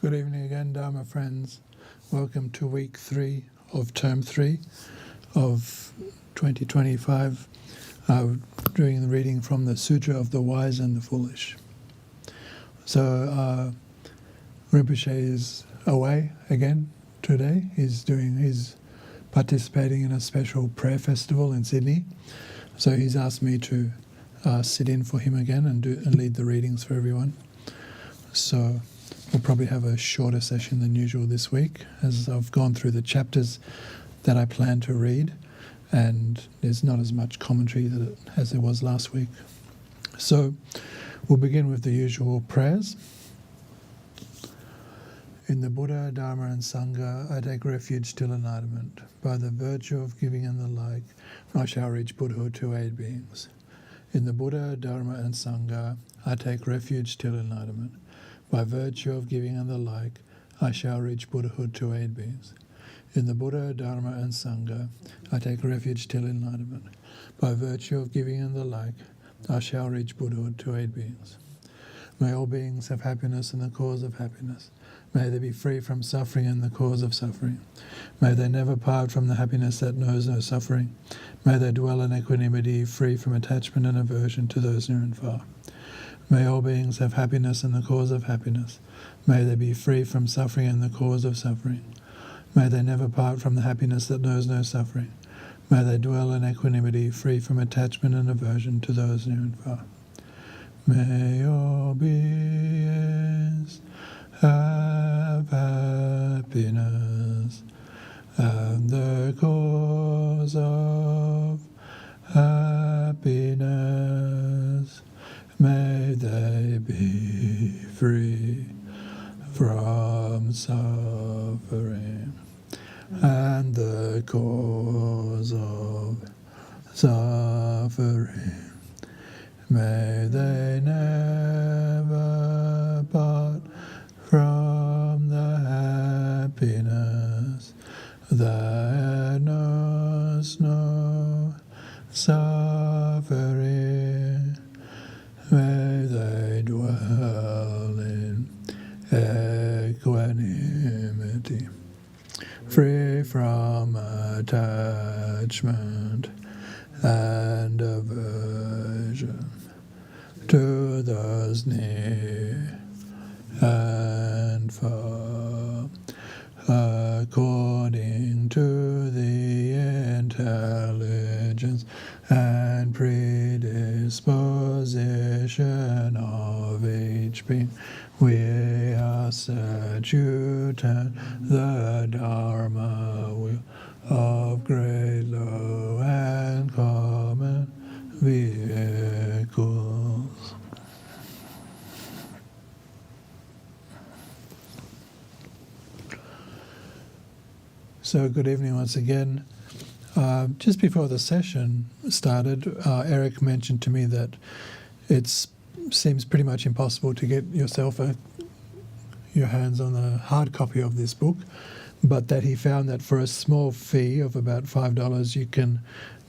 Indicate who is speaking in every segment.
Speaker 1: Good evening again, Dharma friends. Welcome to week 3 of term 3 of 2025, doing the reading from the Sutra of the Wise and the Foolish. So Rinpoche is away again today. He's participating in a special prayer festival in Sydney. So he's asked me to sit in for him again and lead the readings for everyone. So we'll probably have a shorter session than usual this week, as I've gone through the chapters that I plan to read, and there's not as much commentary as there was last week. So we'll begin with the usual prayers. In the Buddha, Dharma and Sangha, I take refuge till enlightenment. By the virtue of giving and the like, I shall reach Buddhahood to aid beings. In the Buddha, Dharma and Sangha, I take refuge till enlightenment. By virtue of giving and the like, I shall reach Buddhahood to aid beings. In the Buddha, Dharma and Sangha, I take refuge till enlightenment. By virtue of giving and the like, I shall reach Buddhahood to aid beings. May all beings have happiness and the cause of happiness. May they be free from suffering and the cause of suffering. May they never part from the happiness that knows no suffering. May they dwell in equanimity, free from attachment and aversion to those near and far. May all beings have happiness and the cause of happiness. May they be free from suffering and the cause of suffering. May they never part from the happiness that knows no suffering. May they dwell in equanimity, free from attachment and aversion to those near and far. May all beings have happiness and the cause of happiness. May they be free from suffering and the cause of suffering. May they never part from the happiness that knows no suffering. May they dwell in equanimity, free from attachment and aversion to those near and far, according to the intelligence and predisposition of each being. We are Sachutan, the Dharma wheel of great, low, and common vehicles. So good evening once again. Just before the session started, Eric mentioned to me that it seems pretty much impossible to get your hands on a hard copy of this book, but that he found that for a small fee of about $5 you can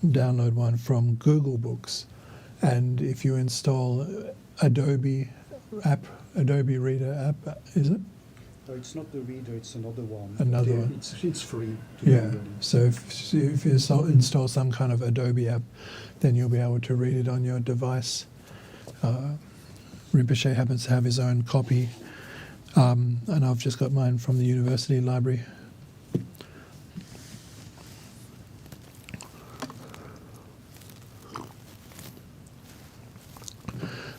Speaker 1: download one from Google Books. And if you install Adobe Reader app, is it?
Speaker 2: No, it's not the reader, it's another one.
Speaker 1: Another one.
Speaker 2: It's free.
Speaker 1: Yeah, so if you install some kind of Adobe app, then you'll be able to read it on your device. Rinpoche happens to have his own copy, and I've just got mine from the university library.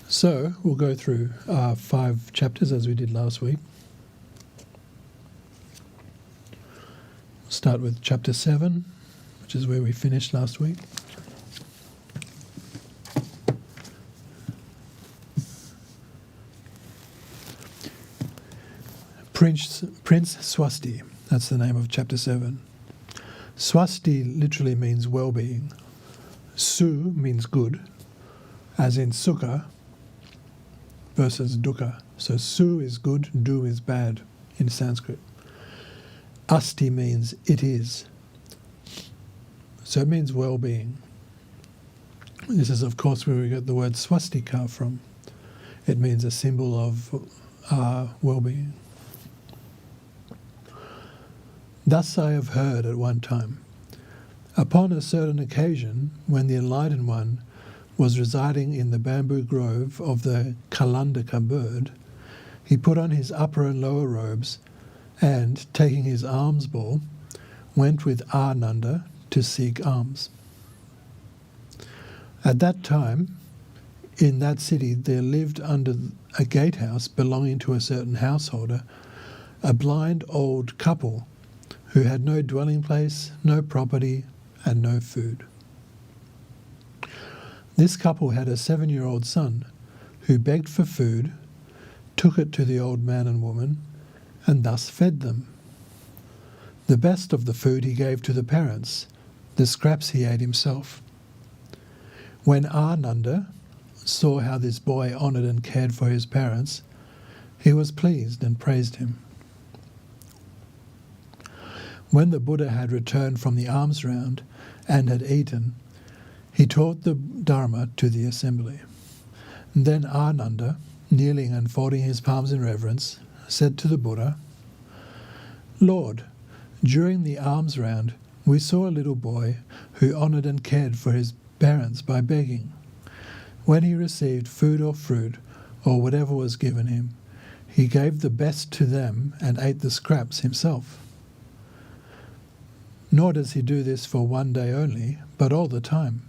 Speaker 1: So we'll go through 5 chapters as we did last week. Start with chapter 7, which is where we finished last week. Prince Swasti, that's the name of chapter 7. Swasti literally means well-being. Su means good, as in sukha versus dukkha. So su is good, du is bad in Sanskrit. Asti means it is. So it means well-being. This is, of course, where we get the word swastika from. It means a symbol of well-being. Thus I have heard at one time. Upon a certain occasion, when the Enlightened One was residing in the bamboo grove of the Kalandaka bird, he put on his upper and lower robes and, taking his alms bowl, went with Ananda to seek alms. At that time, in that city there lived under a gatehouse belonging to a certain householder a blind old couple who had no dwelling place, no property, and no food. This couple had a 7-year-old son who begged for food, took it to the old man and woman, and thus fed them. The best of the food he gave to the parents, the scraps he ate himself. When Ananda saw how this boy honoured and cared for his parents, he was pleased and praised him. When the Buddha had returned from the alms round and had eaten, he taught the Dharma to the assembly. Then Ananda, kneeling and folding his palms in reverence, said to the Buddha, "Lord, during the alms round we saw a little boy who honoured and cared for his parents by begging. When he received food or fruit or whatever was given him, he gave the best to them and ate the scraps himself. Nor does he do this for one day only, but all the time.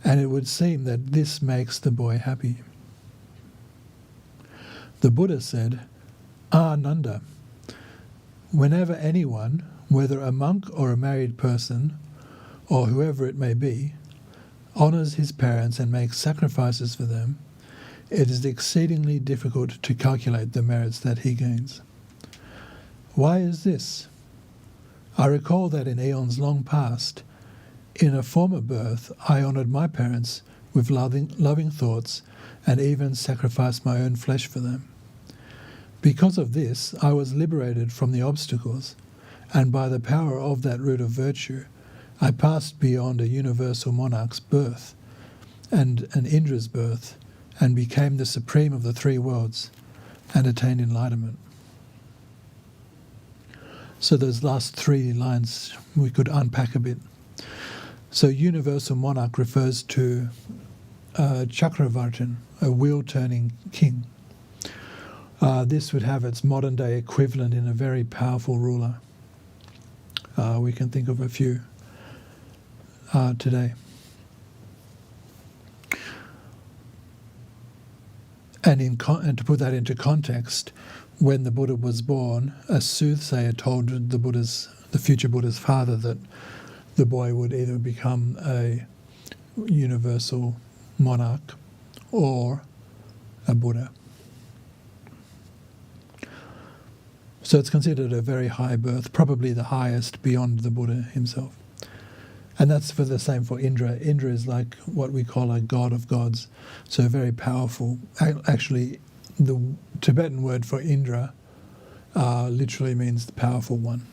Speaker 1: And it would seem that this makes the boy happy." The Buddha said, "Ananda, whenever anyone, whether a monk or a married person, or whoever it may be, honours his parents and makes sacrifices for them, it is exceedingly difficult to calculate the merits that he gains. Why is this? I recall that in eons long past, in a former birth, I honoured my parents with loving thoughts and even sacrificed my own flesh for them. Because of this, I was liberated from the obstacles, and by the power of that root of virtue, I passed beyond a universal monarch's birth and an Indra's birth, and became the supreme of the three worlds, and attained enlightenment." So those last 3 lines we could unpack a bit. So universal monarch refers to Chakravartin, a wheel-turning king. This would have its modern-day equivalent in a very powerful ruler. We can think of a few today. And to put that into context, when the Buddha was born, a soothsayer told the future Buddha's father that the boy would either become a universal monarch or a Buddha. So it's considered a very high birth, probably the highest beyond the Buddha himself. And that's for the same for Indra. Indra is like what we call a god of gods, so very powerful. Actually, the Tibetan word for Indra literally means the powerful one.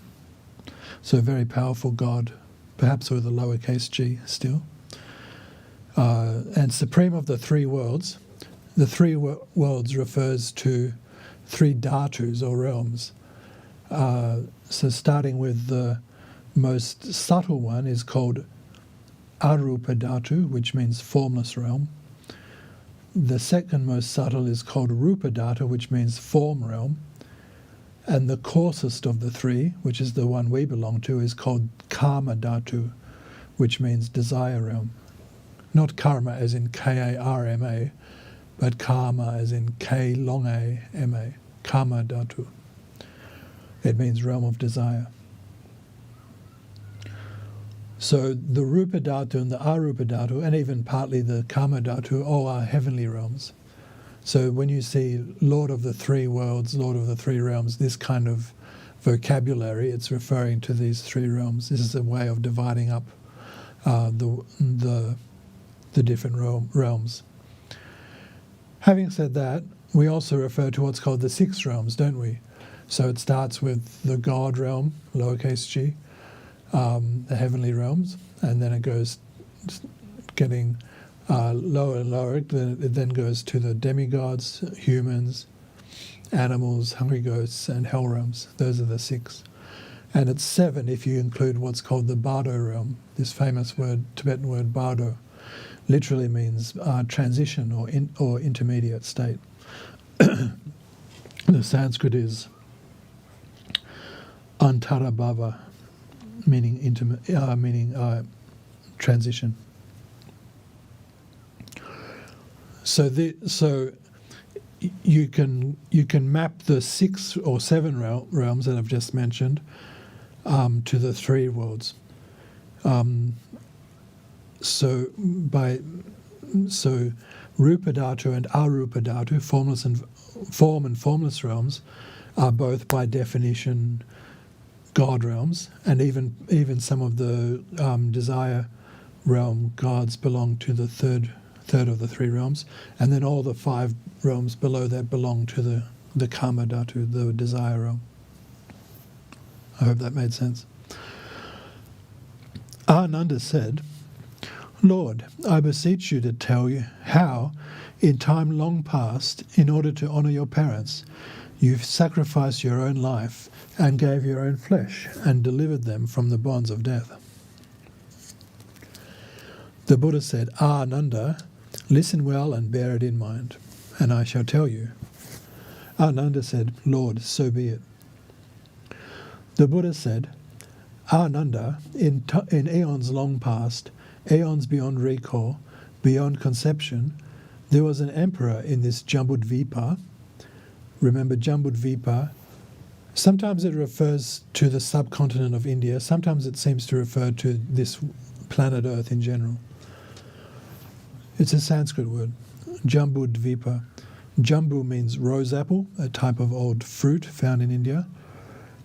Speaker 1: So a very powerful god, perhaps with a lowercase g still. And supreme of the three worlds. The three worlds refers to 3 dhatus or realms. So starting with the most subtle one is called Arupa Dhatu, which means formless realm. The second most subtle is called Rupa Dhatu, which means form realm. And the coarsest of the 3, which is the one we belong to, is called Kama Dhatu, which means desire realm. Not karma as in K-A-R-M-A, but karma as in K-long-A-M-A, Kama Dhatu. It means realm of desire. So the Rupa Dhatu and the Arupa Dhatu, and even partly the Kama Dhatu, all are heavenly realms. So when you see Lord of the 3 worlds, Lord of the 3 realms, this kind of vocabulary, it's referring to these 3 realms. This is a way of dividing up the different realms. Having said that, we also refer to what's called the 6 realms, don't we? So it starts with the God realm, lowercase g, the heavenly realms, and then it goes getting lower and lower. It then goes to the demigods, humans, animals, hungry ghosts, and hell realms. Those are the 6. And it's 7 if you include what's called the Bardo realm. This famous word, Tibetan word Bardo, literally means transition or intermediate state. The Sanskrit is Antarabhava, meaning transition. So you can map the 6 or 7 realms that I've just mentioned to the 3 worlds. So Rupa Dhatu and Arupa Dhatu, form and formless realms, are both by definition God realms, and even some of the desire realm gods belong to the third of the 3 realms, and then all the 5 realms below that belong to the Kama Dhatu, the desire realm. I hope that made sense. Ananda said, Lord, I beseech you to tell you how, in time long past, in order to honour your parents, you've sacrificed your own life and gave your own flesh and delivered them from the bonds of death. The Buddha said, Ananda, listen well and bear it in mind, and I shall tell you. Ananda said, Lord, so be it. The Buddha said, Ananda, in eons long past, eons beyond recall, beyond conception, there was an emperor in this Jambudvipa. Remember, Jambudvipa, sometimes it refers to the subcontinent of India, sometimes it seems to refer to this planet Earth in general. It's a Sanskrit word, Jambudvipa. Jambu means rose apple, a type of old fruit found in India,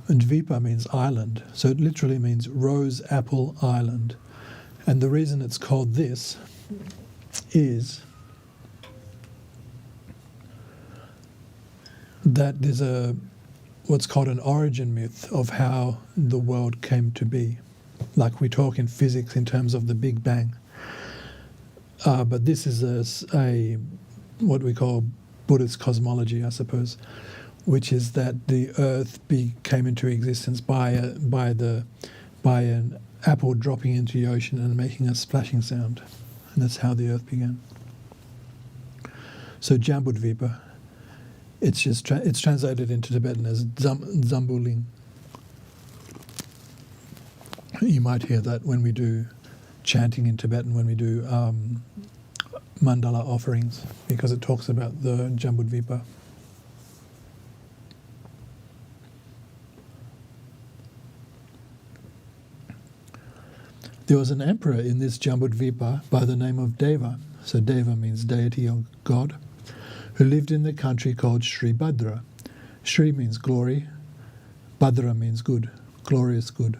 Speaker 1: and Dvipa means island, so it literally means rose apple island. And the reason it's called this is that there's what's called an origin myth of how the world came to be. Like we talk in physics in terms of the Big Bang. But this is a what we call Buddhist cosmology, I suppose, which is that the Earth came into existence by an apple dropping into the ocean and making a splashing sound, and that's how the Earth began. So Jambudvipa, it's translated into Tibetan as Zambuling. You might hear that when we do chanting in Tibetan, when we do mandala offerings, because it talks about the Jambudvipa. There was an emperor in this Jambudvipa by the name of Deva, so Deva means deity or god, who lived in the country called Sri Bhadra. Sri means glory, Bhadra means good, glorious good.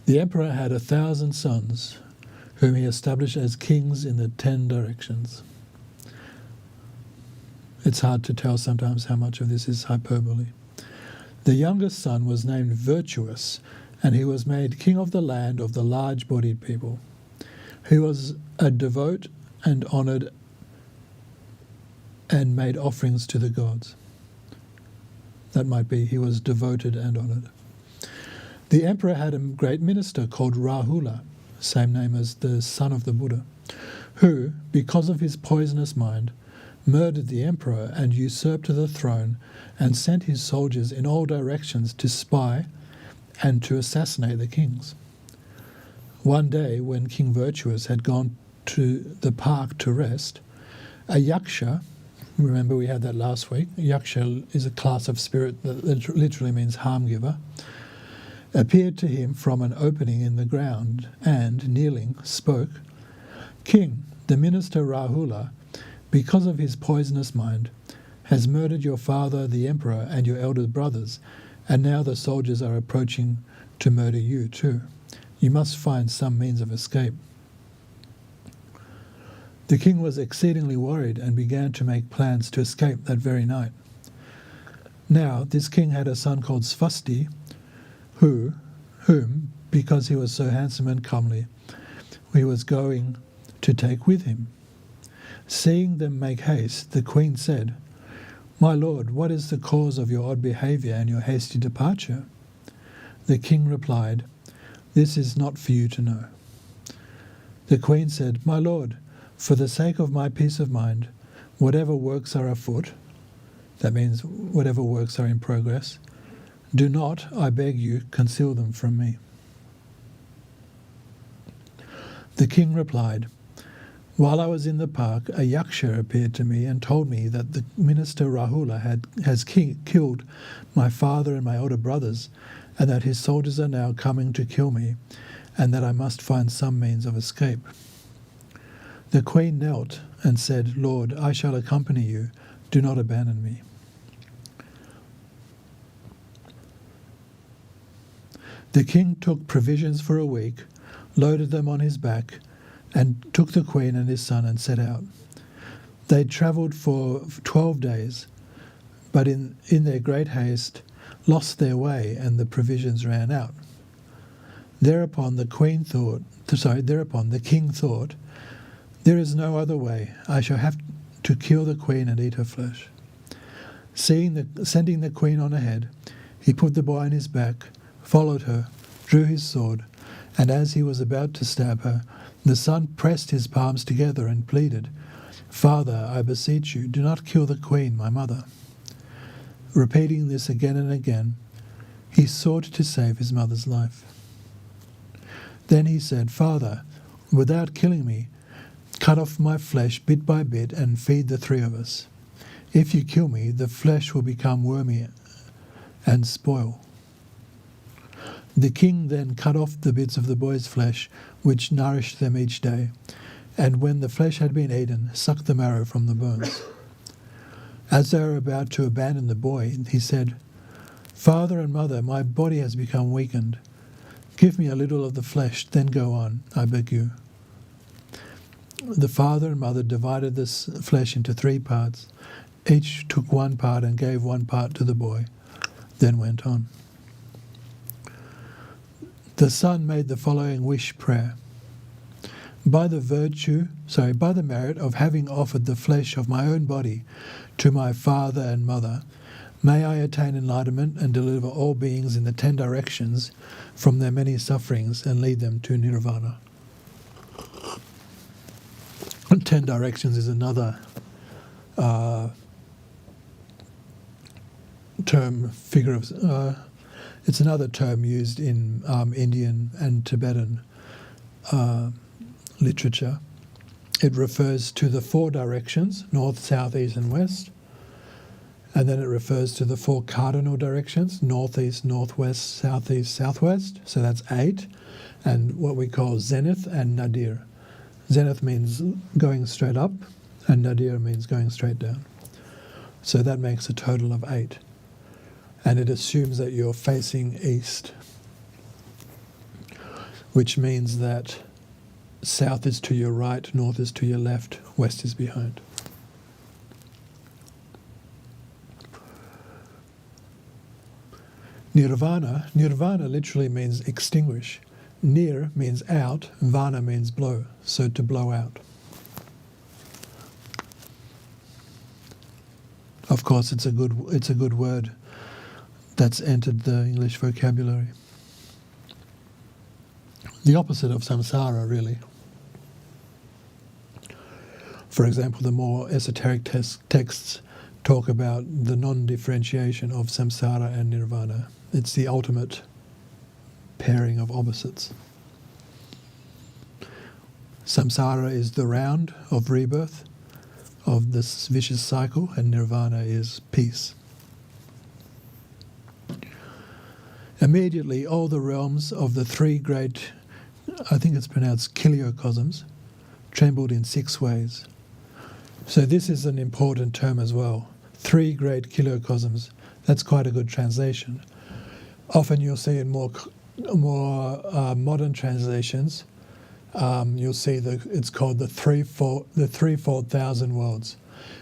Speaker 1: The emperor had 1,000 sons, whom he established as kings in the 10 directions. It's hard to tell sometimes how much of this is hyperbole. The youngest son was named Virtuous, and he was made king of the land of the large-bodied people. He was a devout and honoured and made offerings to the gods. That might be, he was devoted and honoured. The emperor had a great minister called Rahula, same name as the son of the Buddha, who, because of his poisonous mind, murdered the emperor and usurped the throne and sent his soldiers in all directions to spy and to assassinate the kings. One day, when King Virtuous had gone to the park to rest, a yaksha, remember we had that last week, a yaksha is a class of spirit that literally means harm giver, appeared to him from an opening in the ground and, kneeling, spoke, King, the minister Rahula, because of his poisonous mind, has murdered your father, the emperor, and your elder brothers, and now the soldiers are approaching to murder you too. You must find some means of escape. The king was exceedingly worried and began to make plans to escape that very night. Now, this king had a son called Svasti, whom, because he was so handsome and comely, he was going to take with him. Seeing them make haste, the queen said, My lord, what is the cause of your odd behaviour and your hasty departure? The king replied, "This is not for you to know." The queen said, "My lord, for the sake of my peace of mind, whatever works are afoot," that means whatever works are in progress, "do not, I beg you, conceal them from me." The king replied, "While I was in the park, a yaksha appeared to me and told me that the minister Rahula has killed my father and my older brothers, and that his soldiers are now coming to kill me, and that I must find some means of escape." The queen knelt and said, "Lord, I shall accompany you. Do not abandon me." The king took provisions for a week, loaded them on his back, and took the queen and his son and set out. They travelled for 12 days, but in their great haste lost their way and the provisions ran out. Thereupon the king thought, "There is no other way. I shall have to kill the queen and eat her flesh." Sending the queen on ahead, he put the boy on his back, followed her, drew his sword, and as he was about to stab her, the son pressed his palms together and pleaded, "Father, I beseech you, do not kill the queen, my mother." Repeating this again and again, he sought to save his mother's life. Then he said, "Father, without killing me, cut off my flesh bit by bit and feed the three of us. If you kill me, the flesh will become wormy and spoil." The king then cut off the bits of the boy's flesh, which nourished them each day, and when the flesh had been eaten, sucked the marrow from the bones. As they were about to abandon the boy, he said, "Father and mother, my body has become weakened. Give me a little of the flesh, then go on, I beg you." The father and mother divided this flesh into 3 parts. Each took 1 part and gave 1 part to the boy, then went on. The son made the following wish prayer: By the merit of having offered the flesh of my own body to my father and mother, may I attain enlightenment and deliver all beings in the 10 directions from their many sufferings and lead them to nirvana. 10 directions is another it's another term used in Indian and Tibetan literature. It refers to the 4 directions, north, south, east and west. And then it refers to the 4 cardinal directions, northeast, northwest, southeast, southwest. So that's 8. And what we call zenith and nadir. Zenith means going straight up and nadir means going straight down. So that makes a total of 8. And it assumes that you're facing east, which means that south is to your right, north is to your left, west is behind. Nirvana literally means extinguish. Nir means out, vana means blow, so to blow out. Of course, it's a good word that's entered the English vocabulary. The opposite of samsara, really. For example, the more esoteric texts talk about the non-differentiation of samsara and nirvana. It's the ultimate pairing of opposites. Samsara is the round of rebirth, of this vicious cycle, and nirvana is peace. Immediately, all the realms of the 3 great, I think it's pronounced kiliocosms, trembled in 6 ways. So this is an important term as well. 3 great kiliocosms. That's quite a good translation. Often you'll see in more modern translations, you'll see it's called the threefold thousand worlds,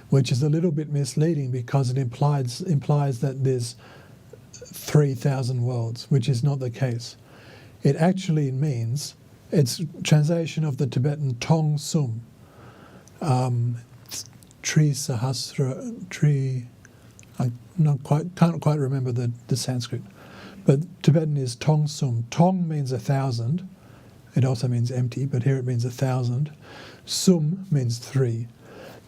Speaker 1: which is a little bit misleading because it implies that there's 3,000 worlds, which is not the case. It actually means, it's translation of the Tibetan Tong Sum, Tri Sahasra, I can't quite remember the Sanskrit, but Tibetan is tong sum. Tong means 1,000. It also means empty, but here it means 1,000. Sum means 3.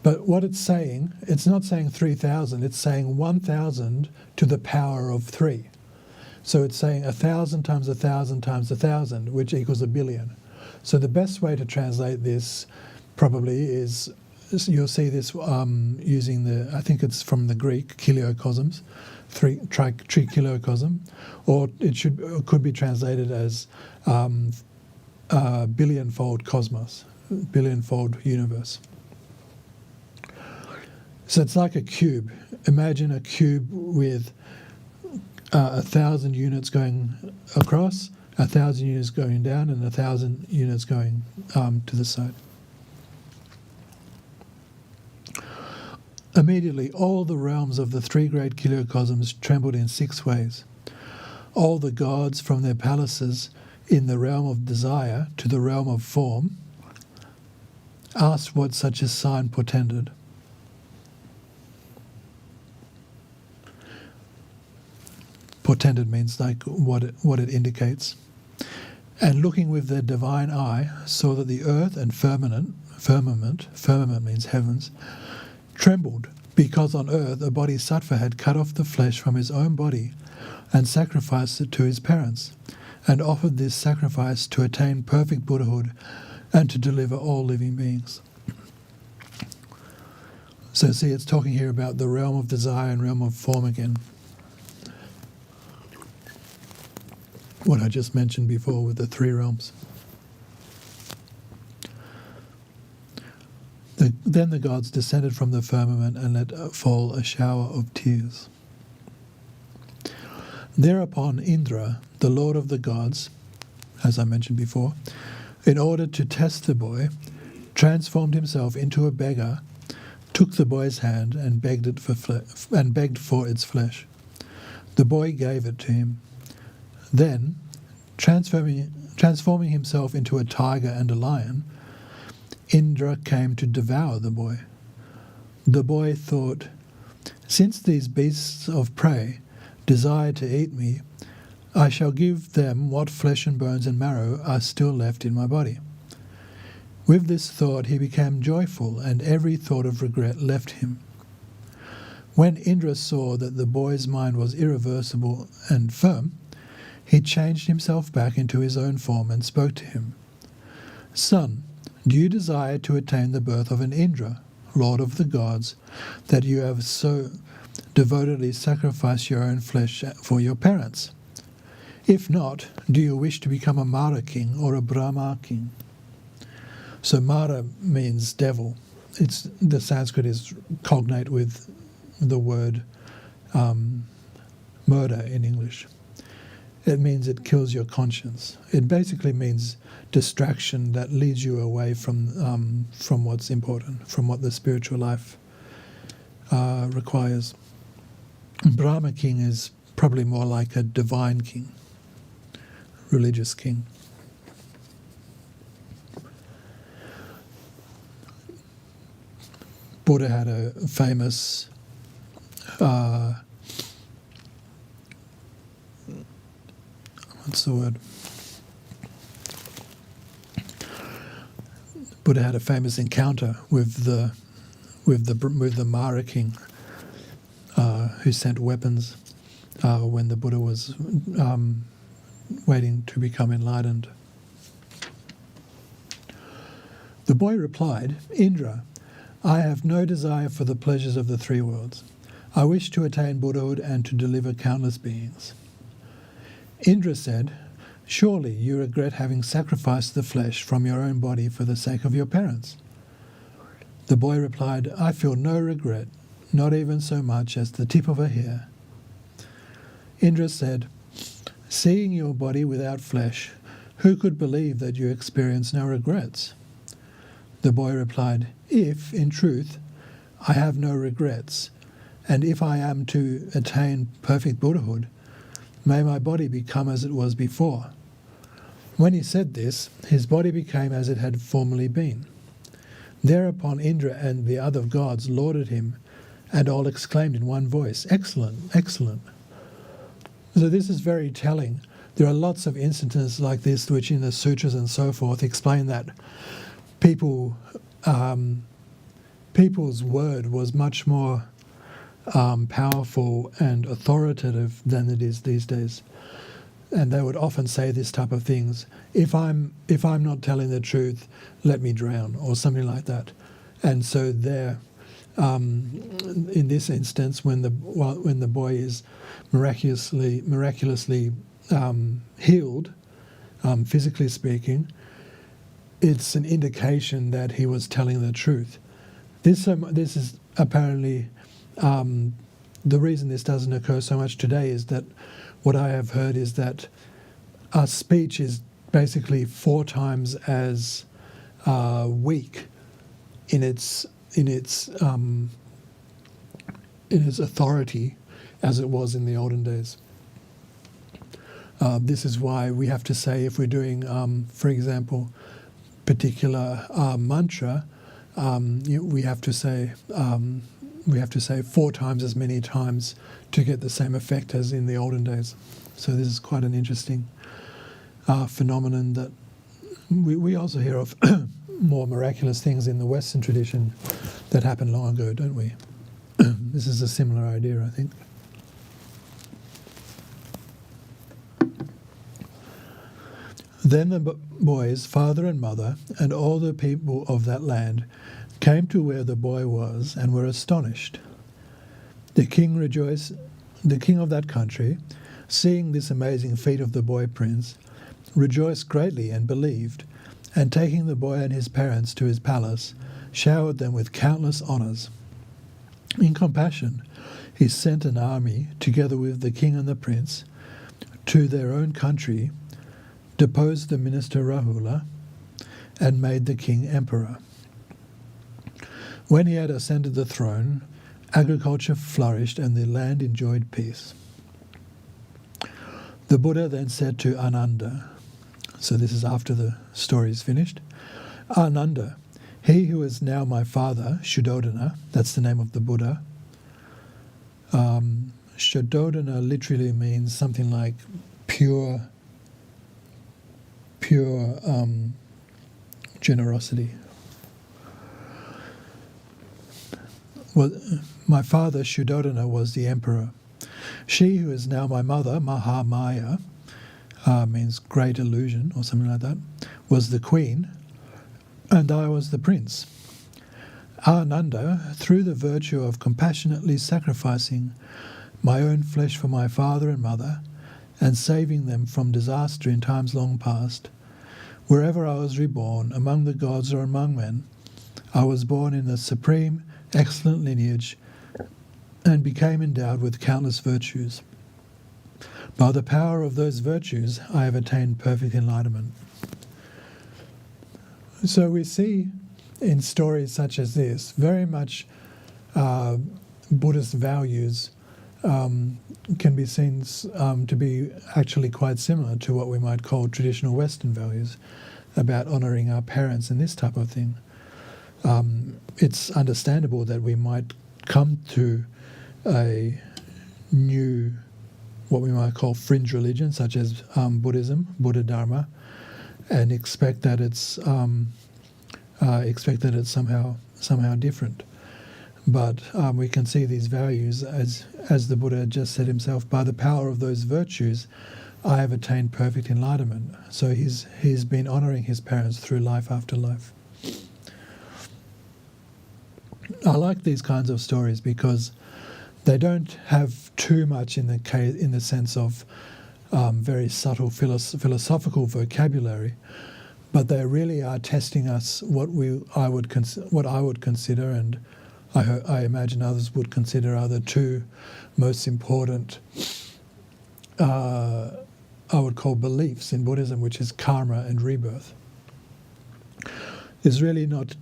Speaker 1: But what it's saying, it's not saying 3,000, it's saying 1,000 to the power of 3. So it's saying 1,000 times 1,000 times 1,000, which equals 1 billion. So the best way to translate this probably is, you'll see this using the, I think it's from the Greek, kiliocosms, trikiliocosm, or it could be translated as billionfold cosmos, billionfold universe. So it's like a cube. Imagine a cube with 1,000 units going across, 1,000 units going down, and 1,000 units going to the side. Immediately, all the realms of the 3 great kiliocosms trembled in 6 ways. All the gods from their palaces in the realm of desire to the realm of form asked what such a sign portended. Portended means like what it indicates. And looking with their divine eye, saw that the earth and firmament means heavens, trembled, because on earth a bodhisattva had cut off the flesh from his own body and sacrificed it to his parents, and offered this sacrifice to attain perfect Buddhahood and to deliver all living beings. So see, it's talking here about the realm of desire and realm of form again. What I just mentioned before with the 3 realms. Then the gods descended from the firmament and let fall a shower of tears. Thereupon Indra, the lord of the gods, as I mentioned before, in order to test the boy, transformed himself into a beggar, took the boy's hand and begged for its flesh. The boy gave it to him. Then, transforming himself into a tiger and a lion, Indra came to devour the boy. The boy thought, since these beasts of prey desire to eat me, I shall give them what flesh and bones and marrow are still left in my body. With this thought he became joyful, and every thought of regret left him. When Indra saw that the boy's mind was irreversible and firm, he changed himself back into his own form and spoke to him. Son, do you desire to attain the birth of an Indra, lord of the gods, that you have so devotedly sacrificed your own flesh for your parents? If not, do you wish to become a Mara king or a Brahma king? So Mara means devil. The Sanskrit is cognate with the word murder in English. It means it kills your conscience. It basically means distraction that leads you away from what's important, from what the spiritual life requires. Brahma king is probably more like a divine king, religious king. Buddha had a famous what's the word? Buddha had a famous encounter with the Mara king, who sent weapons when the Buddha was waiting to become enlightened. The boy replied, Indra, I have no desire for the pleasures of the 3 worlds. I wish to attain Buddhahood and to deliver countless beings. Indra said, surely you regret having sacrificed the flesh from your own body for the sake of your parents. The boy replied, I feel no regret, not even so much as the tip of a hair. Indra said, seeing your body without flesh, who could believe that you experience no regrets? The boy replied, if, in truth, I have no regrets, and if I am to attain perfect Buddhahood, may my body become as it was before. When he said this, his body became as it had formerly been. Thereupon Indra and the other gods lauded him, and all exclaimed in one voice, excellent, excellent. So this is very telling. There are lots of instances like this which in the sutras and so forth explain that people's word was much more powerful and authoritative than it is these days. And they would often say this type of things. If I'm not telling the truth, let me drown, or something like that. And so there, in this instance, when the boy is miraculously healed, physically speaking, it's an indication that he was telling the truth. This is apparently the reason this doesn't occur so much today is that what I have heard is that our speech is basically 4 times as weak in its authority as it was in the olden days. This is why we have to say, if we're doing, for example, particular mantra, we have to say 4 times as many times to get the same effect as in the olden days. So this is quite an interesting phenomenon that we also hear of more miraculous things in the Western tradition that happened long ago, don't we? This is a similar idea, I think. Then the boy's father and mother and all the people of that land came to where the boy was and were astonished. The king of that country, seeing this amazing feat of the boy prince, rejoiced greatly and believed, and taking the boy and his parents to his palace, showered them with countless honours. In compassion, he sent an army, together with the king and the prince, to their own country, deposed the minister Rahula, and made the king emperor. When he had ascended the throne, agriculture flourished and the land enjoyed peace. The Buddha then said to Ananda, so this is after the story is finished, Ananda, he who is now my father, Shuddhodana, that's the name of the Buddha. Shuddhodana literally means something like pure generosity. Well, my father Shuddhodana was the emperor. She who is now my mother, Mahamaya, means great illusion or something like that, was the queen, and I was the prince. Ananda, through the virtue of compassionately sacrificing my own flesh for my father and mother, and saving them from disaster in times long past, wherever I was reborn, among the gods or among men, I was born in the supreme, excellent lineage, and became endowed with countless virtues. By the power of those virtues, I have attained perfect enlightenment. So we see in stories such as this very much Buddhist values can be seen to be actually quite similar to what we might call traditional Western values about honouring our parents and this type of thing. It's understandable that we might come to a new, what we might call fringe religion, such as Buddhism, Buddha Dharma, and expect that it's somehow different. But we can see these values as the Buddha just said himself, by the power of those virtues, I have attained perfect enlightenment. So he's been honouring his parents through life after life. I like these kinds of stories because they don't have too much in the sense of very subtle philosophical vocabulary, but they really are testing us what I would consider, and I imagine others would consider, are the 2 most important I would call beliefs in Buddhism, which is karma and rebirth. There's really not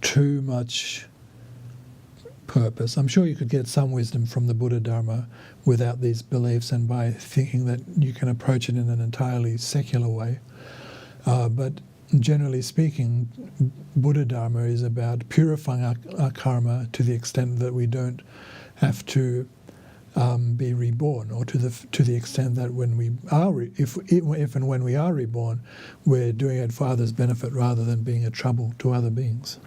Speaker 1: too much purpose. I'm sure you could get some wisdom from the Buddha Dharma without these beliefs and by thinking that you can approach it in an entirely secular way. But generally speaking, Buddha Dharma is about purifying our karma to the extent that we don't have to be reborn, or to the extent that when we are, if and when we are reborn, we're doing it for others' benefit rather than being a trouble to other beings.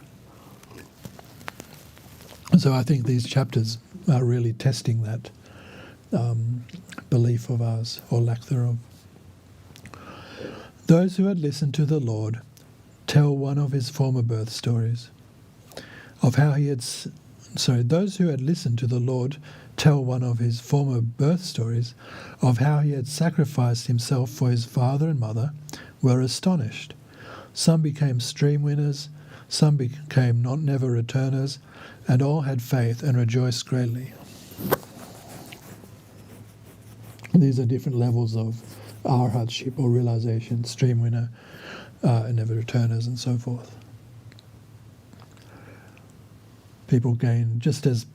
Speaker 1: So I think these chapters are really testing that belief of ours, or lack thereof. Those who had listened to the Lord tell one of his former birth stories, of how he had. Those who had listened to the Lord tell one of his former birth stories, of how he had sacrificed himself for his father and mother, were astonished. Some became stream winners, some became never returners, and all had faith and rejoiced greatly. These are different levels of arhatship or realization: stream winner, and never returners, and so forth. People gain, just as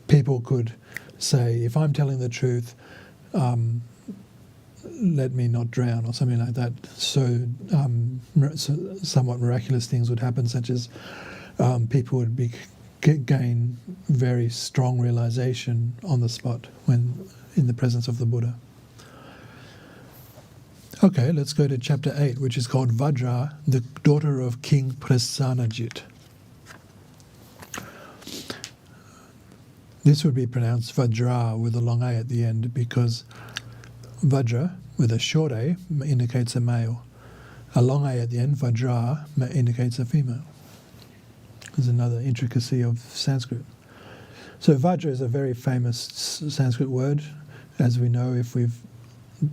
Speaker 1: people could say, if I'm telling the truth, let me not drown, or something like that. So somewhat miraculous things would happen, such as people would gain very strong realization on the spot when in the presence of the Buddha. Okay, let's go to chapter 8, which is called Vajra, the daughter of King Prasanajit. This would be pronounced Vajra with a long A at the end, because Vajra with a short A indicates a male. A long A at the end, Vajra, indicates a female. There's another intricacy of Sanskrit. So Vajra is a very famous Sanskrit word, as we know if we've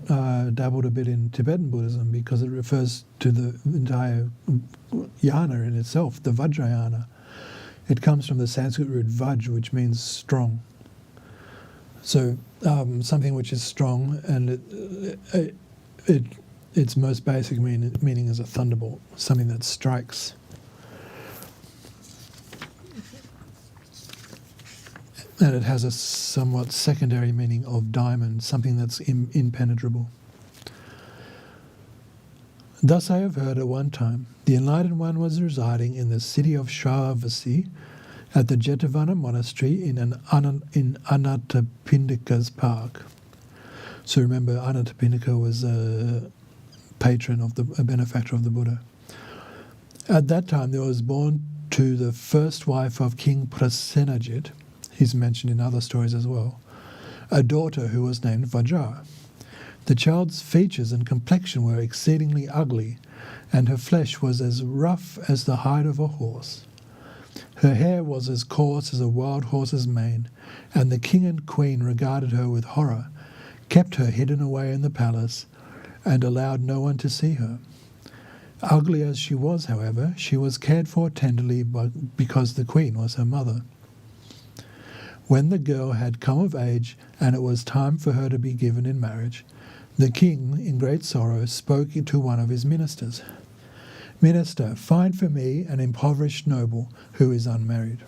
Speaker 1: dabbled a bit in Tibetan Buddhism, because it refers to the entire yana in itself, the Vajrayana. It comes from the Sanskrit root vaj, which means strong. So something which is strong, and its most basic meaning is a thunderbolt, something that strikes. And it has a somewhat secondary meaning of diamond, something that's impenetrable. Thus I have heard at one time, the Enlightened One was residing in the city of Shravasi at the Jetavana monastery in Anathapindika's park. So remember, Anathapindika was a patron of a benefactor of the Buddha. At that time there was born to the first wife of King Prasenajit, he's mentioned in other stories as well, a daughter who was named Vajra. The child's features and complexion were exceedingly ugly, and her flesh was as rough as the hide of a horse. Her hair was as coarse as a wild horse's mane, and the king and queen regarded her with horror, kept her hidden away in the palace, and allowed no one to see her. Ugly as she was, however, she was cared for tenderly because the queen was her mother. When the girl had come of age, and it was time for her to be given in marriage, the king, in great sorrow, spoke to one of his ministers. "Minister, find for me an impoverished noble who is unmarried."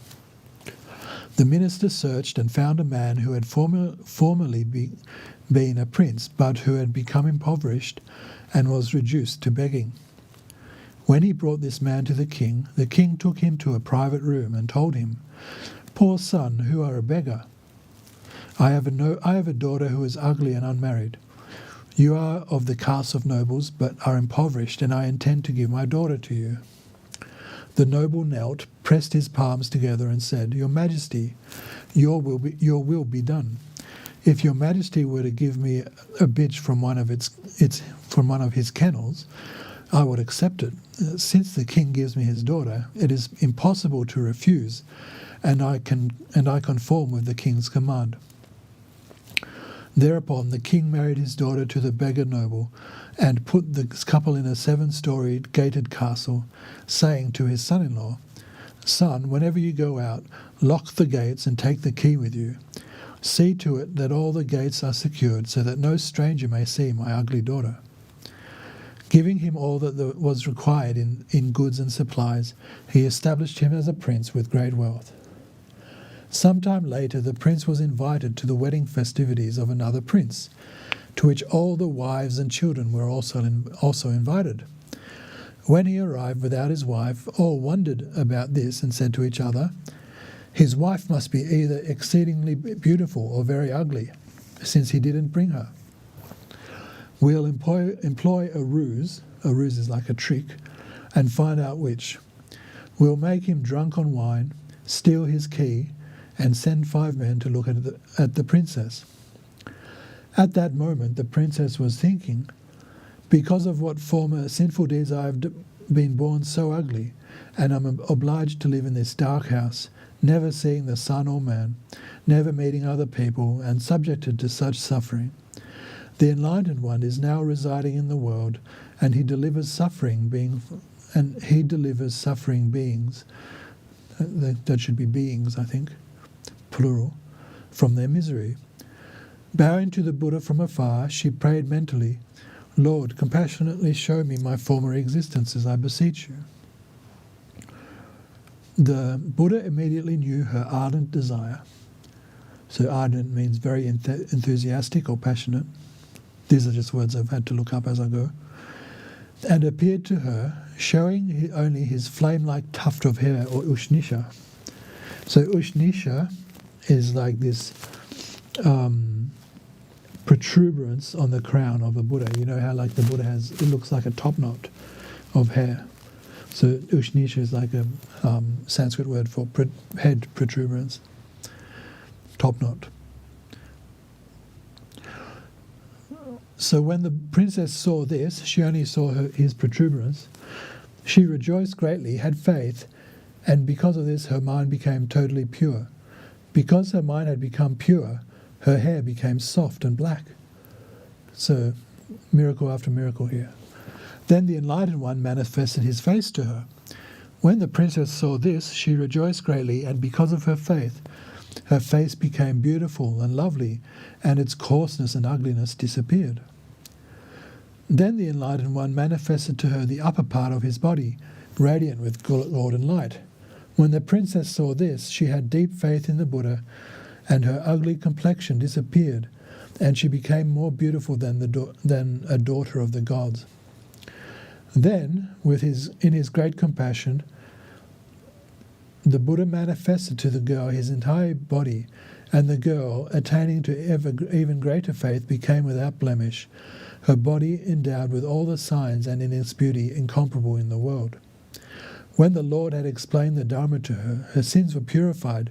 Speaker 1: The minister searched and found a man who had formerly been a prince, but who had become impoverished and was reduced to begging. When he brought this man to the king took him to a private room and told him, "Poor son, who are a beggar. I have a daughter who is ugly and unmarried. You are of the caste of nobles, but are impoverished, and I intend to give my daughter to you." The noble knelt, pressed his palms together, and said, "Your Majesty, your will be done. If your Majesty were to give me a bitch from one of his kennels, I would accept it. Since the king gives me his daughter, it is impossible to refuse, and I conform with the king's command." Thereupon the king married his daughter to the beggar noble, and put the couple in a 7-storied gated castle, saying to his son-in-law, "Son, whenever you go out, lock the gates and take the key with you. See to it that all the gates are secured, so that no stranger may see my ugly daughter." Giving him all that was required in goods and supplies, he established him as a prince with great wealth. Sometime later the prince was invited to the wedding festivities of another prince, to which all the wives and children were also invited. When he arrived without his wife, all wondered about this and said to each other, His wife must be either exceedingly beautiful or very ugly, since he didn't bring her. We'll employ a ruse is like a trick, and find out which. We'll make him drunk on wine, steal his key, and send 5 men to look at the princess. At that moment the princess was thinking, because of what former sinful deeds I have been born so ugly, and I'm obliged to live in this dark house, never seeing the sun or man, never meeting other people, and subjected to such suffering. The Enlightened One is now residing in the world, and he delivers suffering beings. That should be beings, I think, plural, from their misery. Bowing to the Buddha from afar, she prayed mentally, "Lord, compassionately show me my former existences, I beseech you." The Buddha immediately knew her ardent desire. So ardent means very enthusiastic or passionate. These are just words I've had to look up as I go. And appeared to her, showing only his flame-like tuft of hair, or ushnisha. So ushnisha is like this protuberance on the crown of a Buddha. You know how like the Buddha it looks like a top knot of hair. So ushnisha is like a Sanskrit word for head protuberance, top knot. So when the princess saw this, she only saw his protuberance. She rejoiced greatly, had faith, and because of this her mind became totally pure. Because her mind had become pure, her hair became soft and black. So, miracle after miracle here. Then the Enlightened One manifested his face to her. When the princess saw this, she rejoiced greatly, and because of her faith, her face became beautiful and lovely, and its coarseness and ugliness disappeared. Then the Enlightened One manifested to her the upper part of his body, radiant with golden light. When the princess saw this, she had deep faith in the Buddha, and her ugly complexion disappeared, and she became more beautiful than a daughter of the gods. Then, in his great compassion, the Buddha manifested to the girl his entire body, and the girl, attaining to even greater faith, became without blemish, her body endowed with all the signs and in its beauty incomparable in the world. When the Lord had explained the Dharma to her, her sins were purified,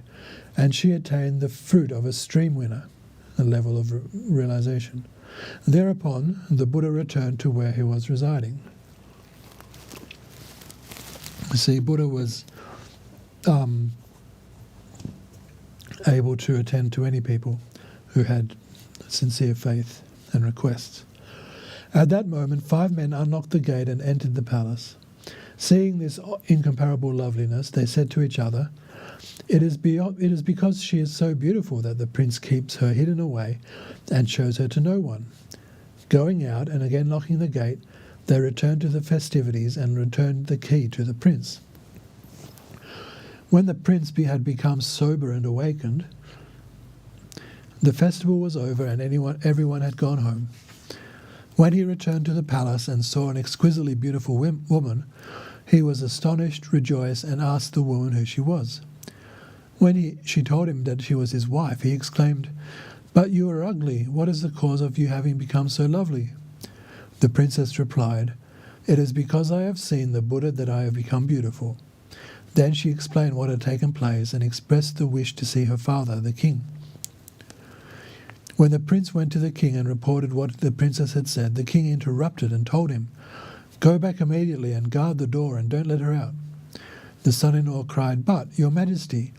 Speaker 1: and she attained the fruit of a stream winner, a level of realization. Thereupon, the Buddha returned to where he was residing. See, Buddha was able to attend to any people who had sincere faith and requests. At that moment, 5 men unlocked the gate and entered the palace. Seeing this incomparable loveliness, they said to each other, It is because she is so beautiful that the prince keeps her hidden away and shows her to no one." Going out and again locking the gate, they returned to the festivities and returned the key to the prince. When the prince had become sober and awakened, the festival was over and everyone had gone home. When he returned to the palace and saw an exquisitely beautiful woman, he was astonished, rejoiced, and asked the woman who she was. When she told him that she was his wife, he exclaimed, "But you are ugly. What is the cause of you having become so lovely?" The princess replied, "It is because I have seen the Buddha that I have become beautiful." Then she explained what had taken place and expressed the wish to see her father, the king. When the prince went to the king and reported what the princess had said, the king interrupted and told him, "Go back immediately and guard the door and don't let her out." The son-in-law cried, "But, your majesty,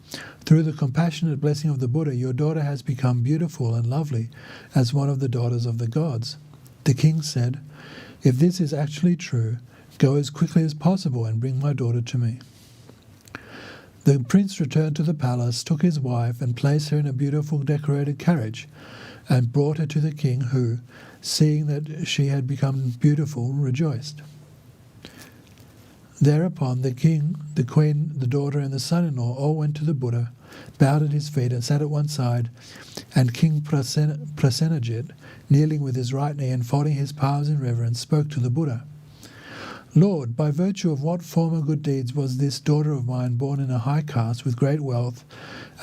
Speaker 1: through the compassionate blessing of the Buddha, your daughter has become beautiful and lovely as one of the daughters of the gods." The king said, "If this is actually true, go as quickly as possible and bring my daughter to me." The prince returned to the palace, took his wife, and placed her in a beautiful decorated carriage, and brought her to the king, who, seeing that she had become beautiful, rejoiced. Thereupon the king, the queen, the daughter, and the son-in-law all went to the Buddha, bowed at his feet, and sat at one side, and King Prasenajit, kneeling with his right knee and folding his palms in reverence, spoke to the Buddha. Lord, by virtue of what former good deeds was this daughter of mine born in a high caste with great wealth,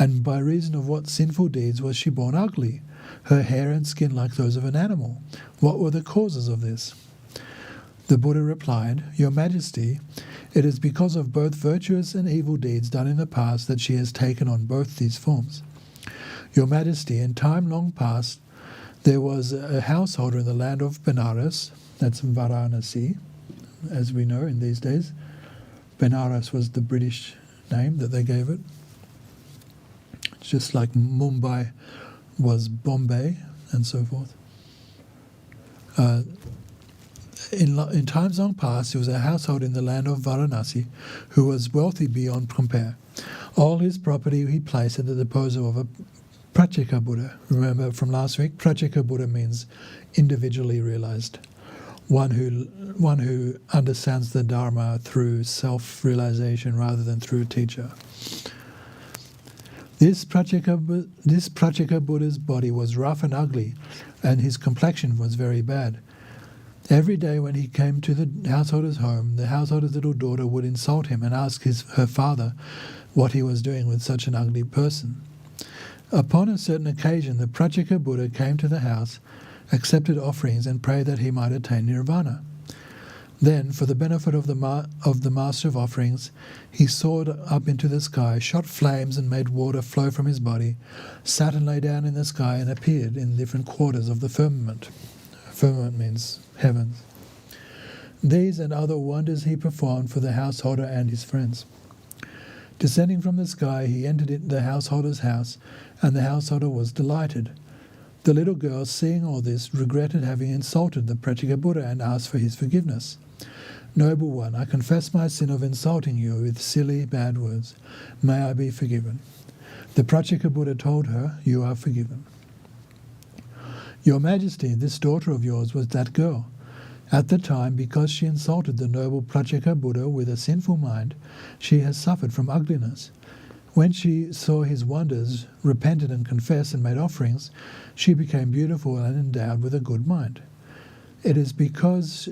Speaker 1: and by reason of what sinful deeds was she born ugly, her hair and skin like those of an animal? What were the causes of this? The Buddha replied, Your Majesty, it is because of both virtuous and evil deeds done in the past that she has taken on both these forms. Your Majesty, in time long past, there was a householder in the land of Benares, that's Varanasi, as we know in these days. Benares was the British name that they gave it. Just like Mumbai was Bombay and so forth. In times long past, there was a household in the land of Varanasi who was wealthy beyond compare. All his property he placed at the disposal of a Pratyeka Buddha. Remember from last week, Pratyeka Buddha means individually realized. One who understands the Dharma through self-realization rather than through a teacher. This Pratyeka Buddha's body was rough and ugly, and his complexion was very bad. Every day when he came to the householder's home, the householder's little daughter would insult him and ask her father what he was doing with such an ugly person. Upon a certain occasion, the Pratyeka Buddha came to the house, accepted offerings, and prayed that he might attain nirvana. Then, for the benefit of the master of offerings, he soared up into the sky, shot flames and made water flow from his body, sat and lay down in the sky, and appeared in different quarters of the firmament. Firmament means heavens. These and other wonders he performed for the householder and his friends. Descending from the sky, he entered the householder's house, and the householder was delighted. The little girl, seeing all this, regretted having insulted the Pratyeka Buddha and asked for his forgiveness. Noble one, I confess my sin of insulting you with silly, bad words. May I be forgiven. The Pratyeka Buddha told her, You are forgiven. Your Majesty, this daughter of yours was that girl. At the time, because she insulted the noble Pratyeka Buddha with a sinful mind, she has suffered from ugliness. When she saw his wonders, repented and confessed and made offerings, she became beautiful and endowed with a good mind. It is because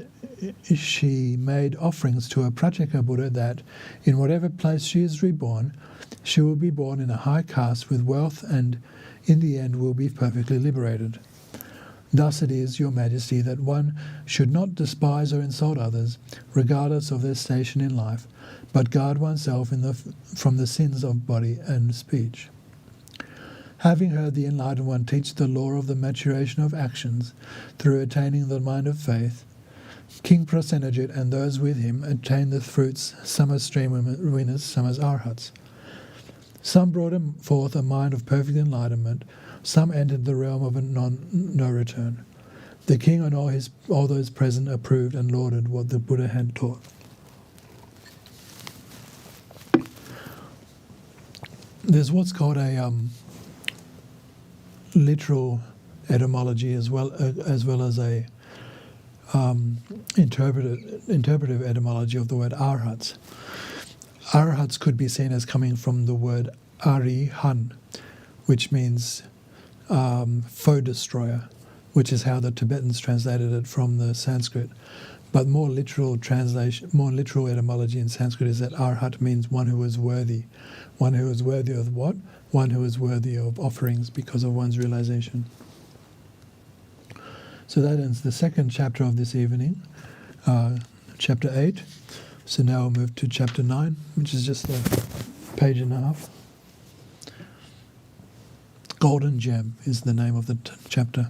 Speaker 1: she made offerings to a Pratyeka Buddha that, in whatever place she is reborn, she will be born in a high caste with wealth and, in the end, will be perfectly liberated. Thus it is, Your Majesty, that one should not despise or insult others, regardless of their station in life, but guard oneself from the sins of body and speech. Having heard the Enlightened One teach the law of the maturation of actions through attaining the mind of faith, King Prasenajit and those with him attained the fruits, some as stream winners, some as arhats. Some brought forth a mind of perfect enlightenment, some entered the realm of no return. The king and all those present approved and lauded what the Buddha had taught. There's what's called a literal etymology as well as a interpretive etymology of the word arhats. Arhats could be seen as coming from the word arihan, which means foe destroyer, which is how the Tibetans translated it from the Sanskrit. But more literal etymology in Sanskrit is that arhat means one who is worthy. One who is worthy of what? One who is worthy of offerings because of one's realization. So that ends the second chapter of this evening, chapter 8. So now we'll move to chapter 9, which is just a page and a half. Golden Gem is the name of the chapter.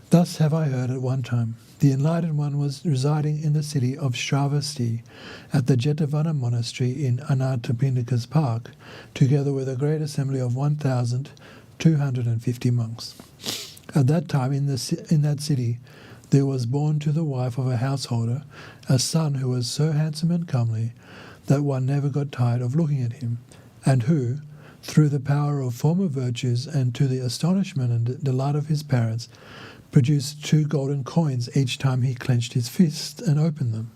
Speaker 1: Thus have I heard at one time. The Enlightened One was residing in the city of Shravasti at the Jetavana monastery in Anathapindika's park, together with a great assembly of 1,250 monks. At that time in that city there was born to the wife of a householder a son who was so handsome and comely that one never got tired of looking at him, and who, through the power of former virtues and to the astonishment and delight of his parents, produced 2 golden coins each time he clenched his fist and opened them.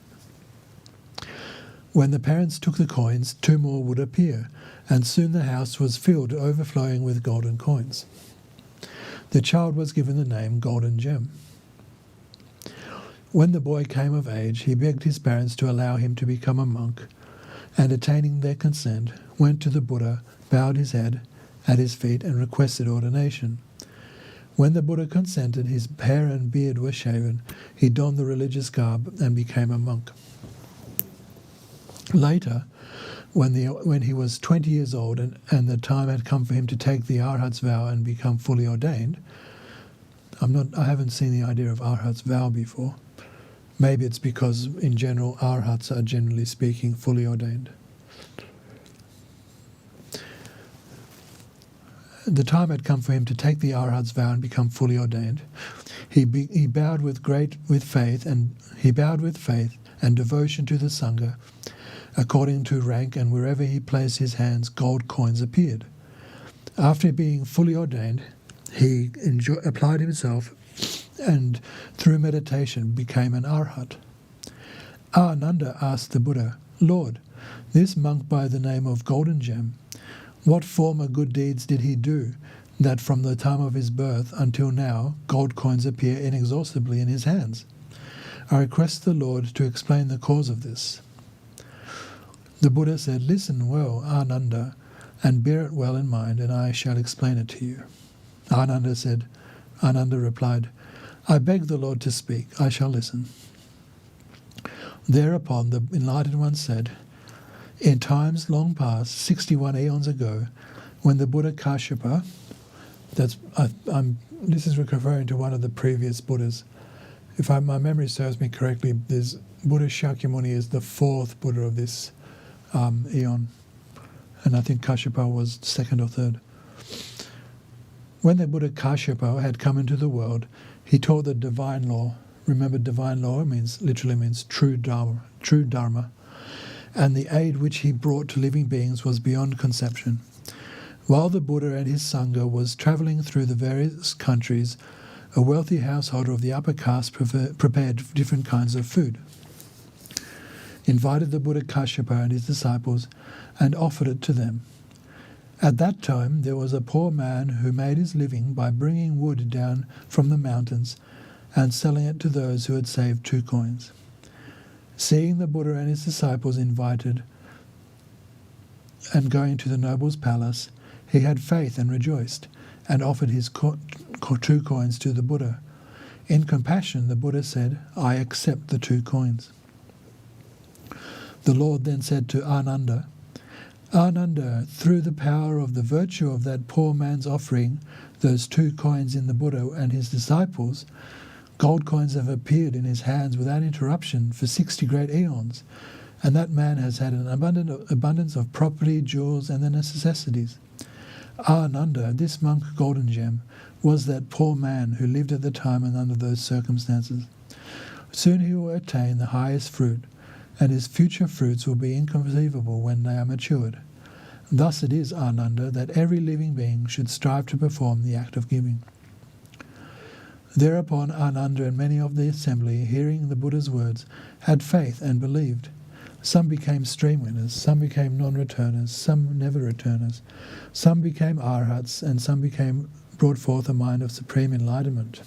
Speaker 1: When the parents took the coins, 2 more would appear, and soon the house was filled to overflowing with golden coins. The child was given the name Golden Gem. When the boy came of age, he begged his parents to allow him to become a monk, and attaining their consent, went to the Buddha, bowed his head at his feet, and requested ordination. When the Buddha consented, his hair and beard were shaven, he donned the religious garb and became a monk. Later, when he was 20 years old and the time had come for him to take the Arhat's vow and become fully ordained, I haven't seen the idea of Arhat's vow before. Maybe it's because in general Arhats are generally speaking fully ordained. The time had come for him to take the Arhat's vow and become fully ordained. He bowed with faith and devotion to the Sangha, according to rank, and wherever he placed his hands, gold coins appeared. After being fully ordained, he applied himself and through meditation became an Arhat. Ananda asked the Buddha, "Lord, this monk by the name of Golden Gem, what former good deeds did he do that from the time of his birth until now gold coins appear inexhaustibly in his hands? I request the Lord to explain the cause of this." The Buddha said, "Listen well, Ananda, and bear it well in mind, and I shall explain it to you." Ananda replied, "I beg the Lord to speak, I shall listen." Thereupon the Enlightened One said, "In times long past, 61 eons ago, when the Buddha Kashyapa," this is referring to one of the previous Buddhas. If my memory serves me correctly, Buddha Shakyamuni is the fourth Buddha of this eon, and I think Kashyapa was second or third. When the Buddha Kashyapa had come into the world, he taught the divine law. Remember, divine law literally means true dharma, and the aid which he brought to living beings was beyond conception. While the Buddha and his Sangha was travelling through the various countries, a wealthy householder of the upper caste prepared different kinds of food, invited the Buddha Kashyapa and his disciples, and offered it to them. At that time there was a poor man who made his living by bringing wood down from the mountains and selling it to those who had saved 2 coins. Seeing the Buddha and his disciples invited and going to the noble's palace, he had faith and rejoiced, and offered his 2 coins to the Buddha. In compassion, the Buddha said, "I accept the 2 coins." The Lord then said to Ananda, "Ananda, through the power of the virtue of that poor man's offering those 2 coins in the Buddha and his disciples, gold coins have appeared in his hands without interruption for 60 great eons, and that man has had an abundance of property, jewels, and the necessities. Ananda, this monk Golden Gem, was that poor man who lived at the time and under those circumstances. Soon he will attain the highest fruit, and his future fruits will be inconceivable when they are matured. Thus it is, Ananda, that every living being should strive to perform the act of giving." Thereupon Ananda and many of the assembly, hearing the Buddha's words, had faith and believed. Some became stream winners, some became non-returners, some never returners. Some became arhats, and some brought forth a mind of supreme enlightenment.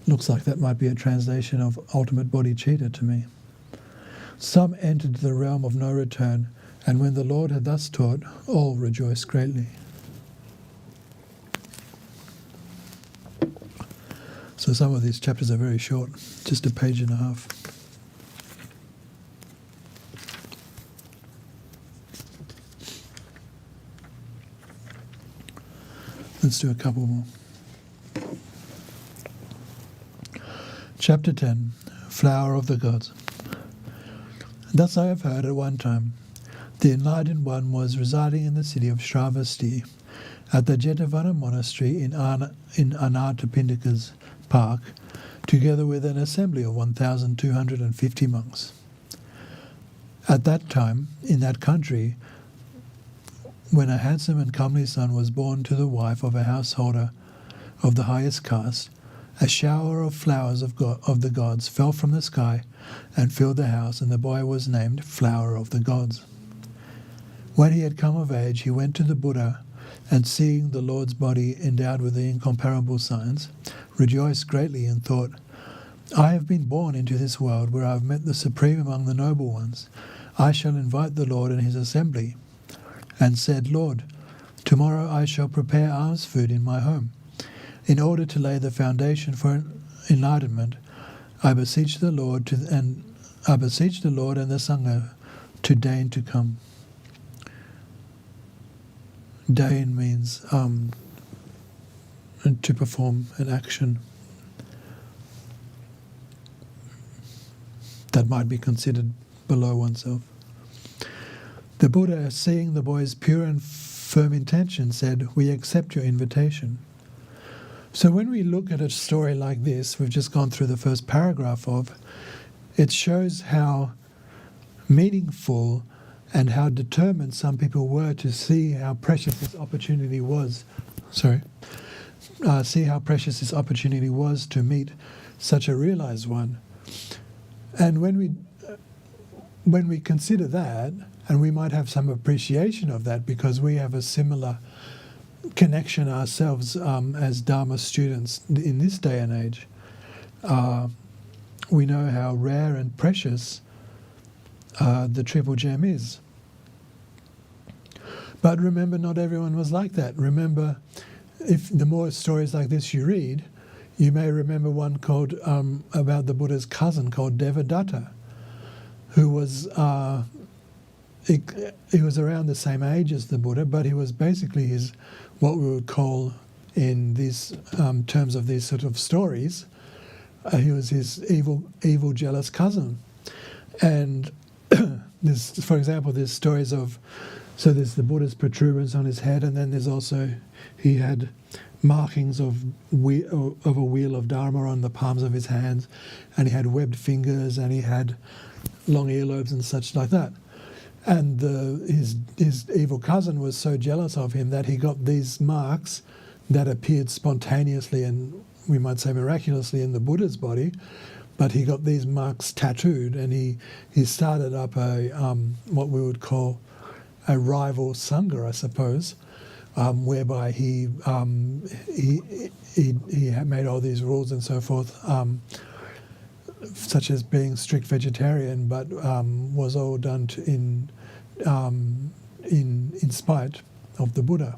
Speaker 1: Looks like that might be a translation of Ultimate Bodhicitta to me. Some entered the realm of no return, and when the Lord had thus taught, all rejoiced greatly. So some of these chapters are very short, just a page and a half. Let's do a couple more. Chapter 10, Flower of the Gods. Thus I have heard at one time, the Enlightened One was residing in the city of Shravasti, at the Jetavana monastery in Anathapindika's park, together with an assembly of 1,250 monks. At that time, in that country, when a handsome and comely son was born to the wife of a householder of the highest caste, a shower of flowers of the gods fell from the sky and filled the house, and the boy was named Flower of the Gods. When he had come of age, he went to the Buddha, and seeing the Lord's body endowed with the incomparable signs, rejoiced greatly and thought, I have been born into this world where I have met the Supreme among the noble ones. I shall invite the Lord and his assembly. And said, Lord, tomorrow I shall prepare alms food in my home. In order to lay the foundation for enlightenment, I beseech the Lord and the Sangha to deign to come. Deign means to perform an action that might be considered below oneself. The Buddha, seeing the boy's pure and firm intention, said, "We accept your invitation." So when we look at a story like this, we've just gone through the first paragraph of, it shows how meaningful and how determined some people were to see how precious this opportunity was. See how precious this opportunity was to meet such a realized one. And when we consider that, and we might have some appreciation of that because we have a similar connection ourselves as Dharma students in this day and age, we know how rare and precious the Triple Gem is. But remember, not everyone was like that. Remember, if the more stories like this you read, you may remember one called about the Buddha's cousin called Devadatta, who was he was around the same age as the Buddha, but he was basically what we would call in these terms of these sort of stories, he was his evil, jealous cousin. And for example, there's stories of, so there's the Buddha's protuberance on his head, and then there's also, he had markings of a wheel of Dharma on the palms of his hands, and he had webbed fingers, and he had long earlobes and such like that. And his evil cousin was so jealous of him that he got these marks that appeared spontaneously and we might say miraculously in the Buddha's body, but he got these marks tattooed, and he started up a what we would call a rival sangha, I suppose, whereby he made all these rules and so forth, such as being strict vegetarian, but was all done in spite of the Buddha.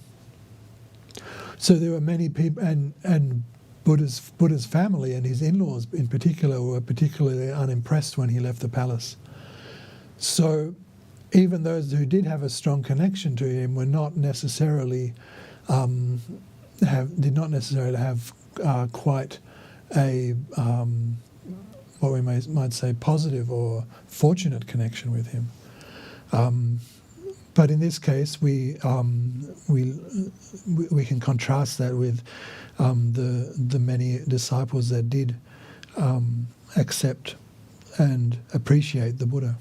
Speaker 1: So there were many people, and Buddha's family and his in-laws in particular were particularly unimpressed when he left the palace. So even those who did have a strong connection to him were not necessarily did not necessarily have quite a what we might say positive or fortunate connection with him. But in this case, we can contrast that with the many disciples that did accept and appreciate the Buddha.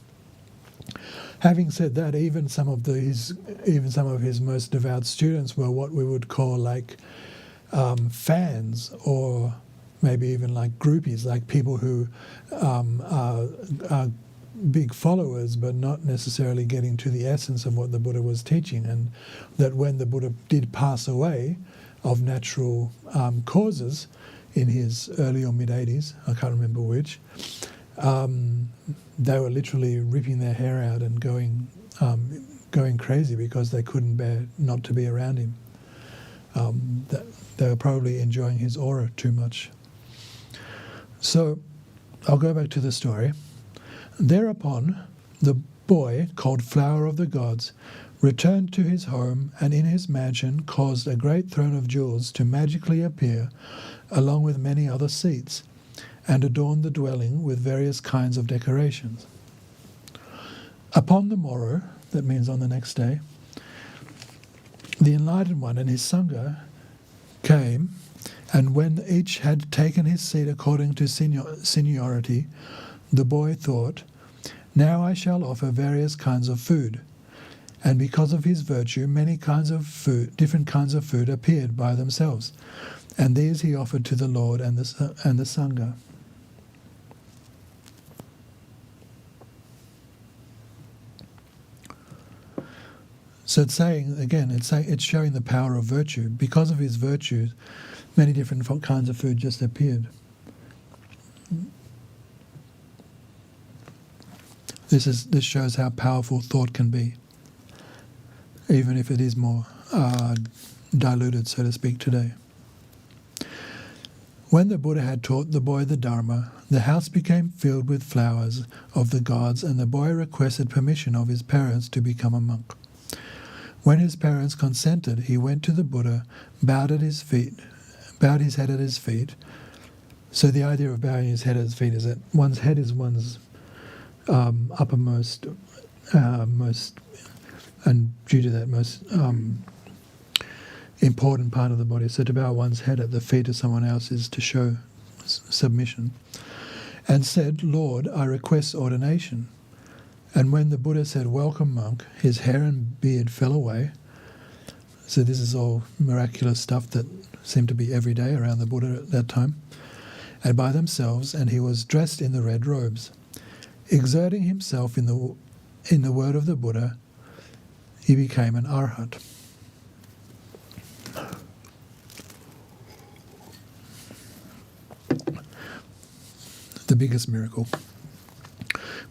Speaker 1: Having said that, even some of his most devout students were what we would call like fans, or maybe even like groupies, like people who are big followers but not necessarily getting to the essence of what the Buddha was teaching, and that when the Buddha did pass away of natural causes in his early or mid-80s, I can't remember which, they were literally ripping their hair out and going crazy because they couldn't bear not to be around him. They were probably enjoying his aura too much. So I'll go back to the story. Thereupon the boy, called Flower of the Gods, returned to his home, and in his mansion caused a great throne of jewels to magically appear, along with many other seats, and adorned the dwelling with various kinds of decorations. Upon the morrow, that means on the next day, the Enlightened One and his Sangha came, and when each had taken his seat according to seniority, the boy thought, "Now I shall offer various kinds of food." And because of his virtue, many kinds of food, different kinds of food appeared by themselves, and these he offered to the Lord and the Sangha. So it's saying, again, it's showing the power of virtue. Because of his virtues, many different kinds of food just appeared. This shows how powerful thought can be, even if it is more diluted, so to speak, today. When the Buddha had taught the boy the Dharma, the house became filled with flowers of the gods, and the boy requested permission of his parents to become a monk. When his parents consented, he went to the Buddha, bowed his head at his feet. So the idea of bowing his head at his feet is that one's head is one's uppermost, most, and due to that, most important part of the body. So to bow one's head at the feet of someone else is to show submission. And said, "Lord, I request ordination." And when the Buddha said, "Welcome, monk," his hair and beard fell away. So this is all miraculous stuff that seemed to be every day around the Buddha at that time, and by themselves, and he was dressed in the red robes. Exerting himself in the word of the Buddha, he became an arhat. The biggest miracle.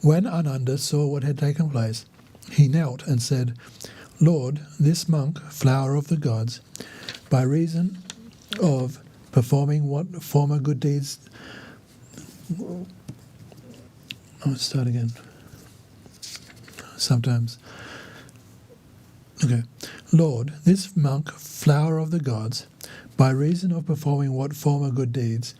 Speaker 1: When Ananda saw what had taken place, he knelt and said, "Lord, this monk, flower of the gods, by reason of performing what former good deeds..." I'll start again. Sometimes. Okay. "Lord, this monk, flower of the gods, by reason of performing what former good deeds,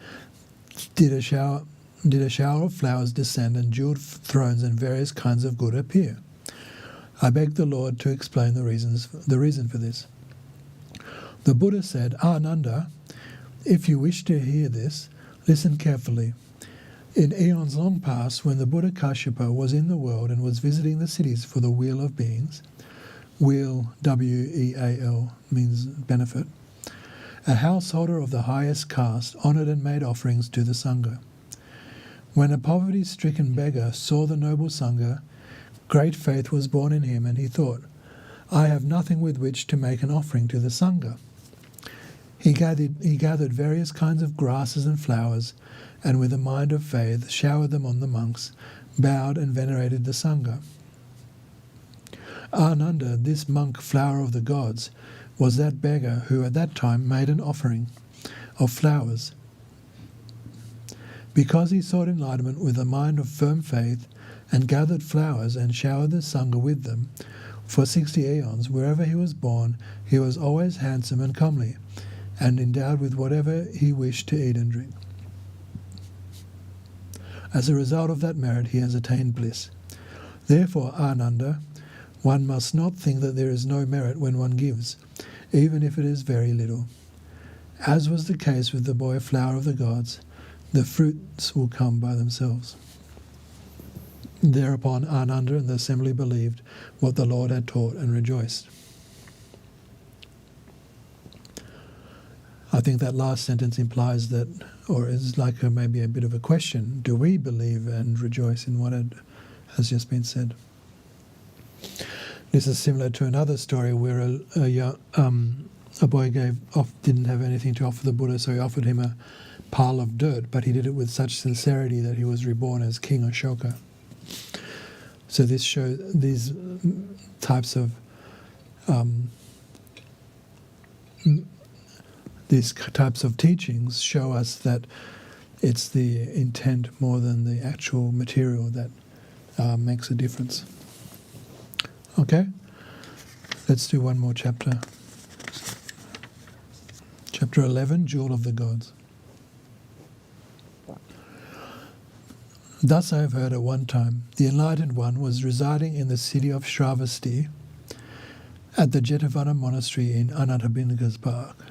Speaker 1: did a shower of flowers descend, and jeweled thrones and various kinds of good appear. I beg the Lord to explain the reason for this." The Buddha said, "Ananda, if you wish to hear this, listen carefully. In eons long past, when the Buddha Kashyapa was in the world and was visiting the cities for the wheel of beings," wheel, W-E-A-L, means benefit, "a householder of the highest caste honoured and made offerings to the Sangha. When a poverty-stricken beggar saw the noble Sangha, great faith was born in him, and he thought, 'I have nothing with which to make an offering to the Sangha.' He gathered various kinds of grasses and flowers, and with a mind of faith showered them on the monks, bowed and venerated the Sangha. Ananda, this monk, flower of the gods, was that beggar who at that time made an offering of flowers. Because he sought enlightenment with a mind of firm faith and gathered flowers and showered the Sangha with them, for 60 aeons, wherever he was born, he was always handsome and comely, and endowed with whatever he wished to eat and drink. As a result of that merit, he has attained bliss. Therefore, Ananda, one must not think that there is no merit when one gives, even if it is very little. As was the case with the boy flower of the gods, the fruits will come by themselves." Thereupon Ananda and the assembly believed what the Lord had taught and rejoiced. I think that last sentence implies that, or is like maybe a bit of a question, do we believe and rejoice in what has just been said? This is similar to another story where a boy didn't have anything to offer the Buddha, so he offered him a pile of dirt, but he did it with such sincerity that he was reborn as King Ashoka. So this shows these types of teachings show us that it's the intent more than the actual material that makes a difference. Okay, let's do one more chapter. Chapter 11, Jewel of the Gods. Thus I have heard at one time, the Enlightened One was residing in the city of Shravasti at the Jetavana monastery in Anathapindika's park.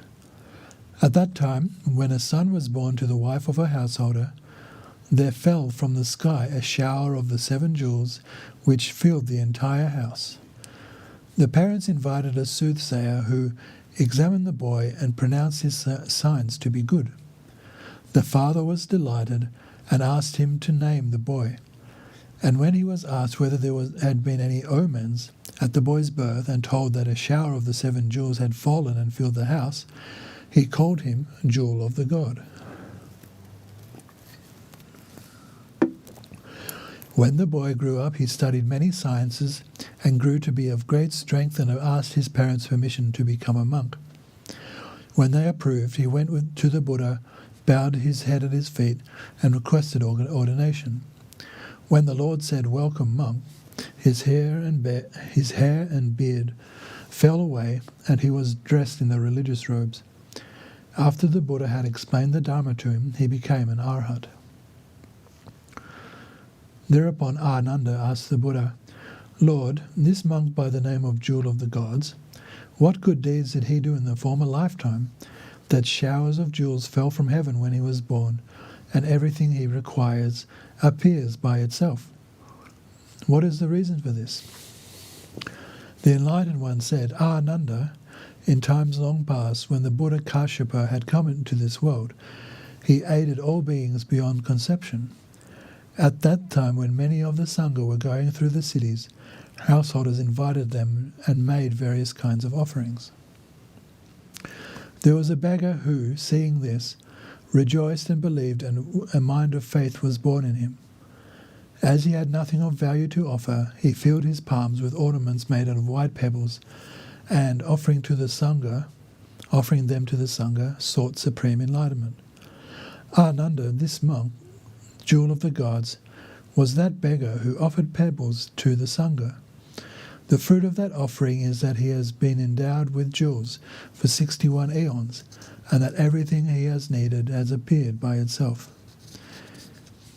Speaker 1: At that time, when a son was born to the wife of a householder, there fell from the sky a shower of the 7 jewels which filled the entire house. The parents invited a soothsayer who examined the boy and pronounced his signs to be good. The father was delighted and asked him to name the boy. And when he was asked whether there had been any omens at the boy's birth and told that a shower of the 7 jewels had fallen and filled the house, he called him Jewel of the God. When the boy grew up, he studied many sciences and grew to be of great strength and asked his parents' permission to become a monk. When they approved, he went to the Buddha, bowed his head at his feet, and requested ordination. When the Lord said, "Welcome, monk," his hair and beard fell away, and he was dressed in the religious robes. After the Buddha had explained the Dharma to him, he became an arhat. Thereupon Ananda asked the Buddha, "Lord, this monk by the name of Jewel of the Gods, what good deeds did he do in the former lifetime, that showers of jewels fell from heaven when he was born, and everything he requires appears by itself? What is the reason for this?" The Enlightened One said, "Ananda, in times long past, when the Buddha Kashyapa had come into this world, he aided all beings beyond conception. At that time, when many of the Sangha were going through the cities, householders invited them and made various kinds of offerings. There was a beggar who, seeing this, rejoiced and believed, and a mind of faith was born in him. As he had nothing of value to offer, he filled his palms with ornaments made out of white pebbles, and offering them to the Sangha, sought supreme enlightenment. Ananda, this monk, Jewel of the Gods, was that beggar who offered pebbles to the Sangha. The fruit of that offering is that he has been endowed with jewels for 61 eons, and that everything he has needed has appeared by itself.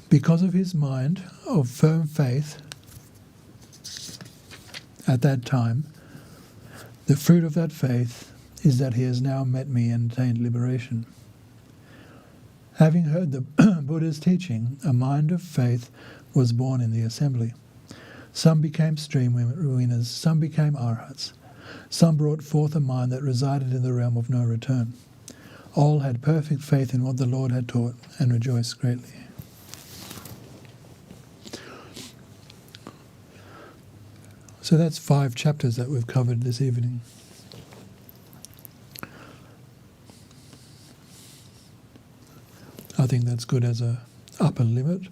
Speaker 1: Because of his mind of firm faith at that time, the fruit of that faith is that he has now met me and attained liberation." Having heard the Buddha's teaching, a mind of faith was born in the assembly. Some became streamwinners, some became arhats. Some brought forth a mind that resided in the realm of no return. All had perfect faith in what the Lord had taught and rejoiced greatly. So that's 5 chapters that we've covered this evening. I think that's good as a upper limit.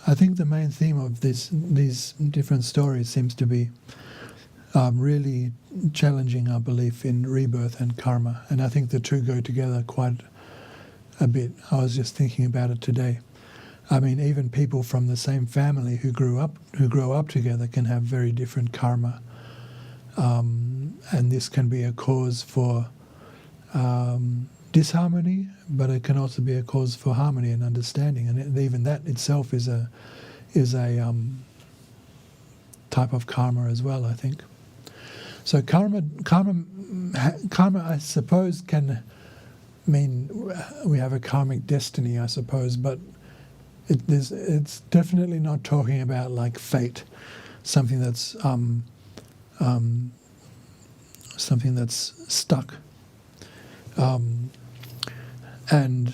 Speaker 1: I think the main theme of these different stories seems to be really challenging our belief in rebirth and karma, and I think the two go together quite a bit. I was just thinking about it today. I mean, even people from the same family who grow up together can have very different karma, and this can be a cause for disharmony, but it can also be a cause for harmony and understanding, and even that itself is a type of karma as well, I think. So karma, I suppose, can mean we have a karmic destiny, I suppose, but it's definitely not talking about like fate, something that's stuck. And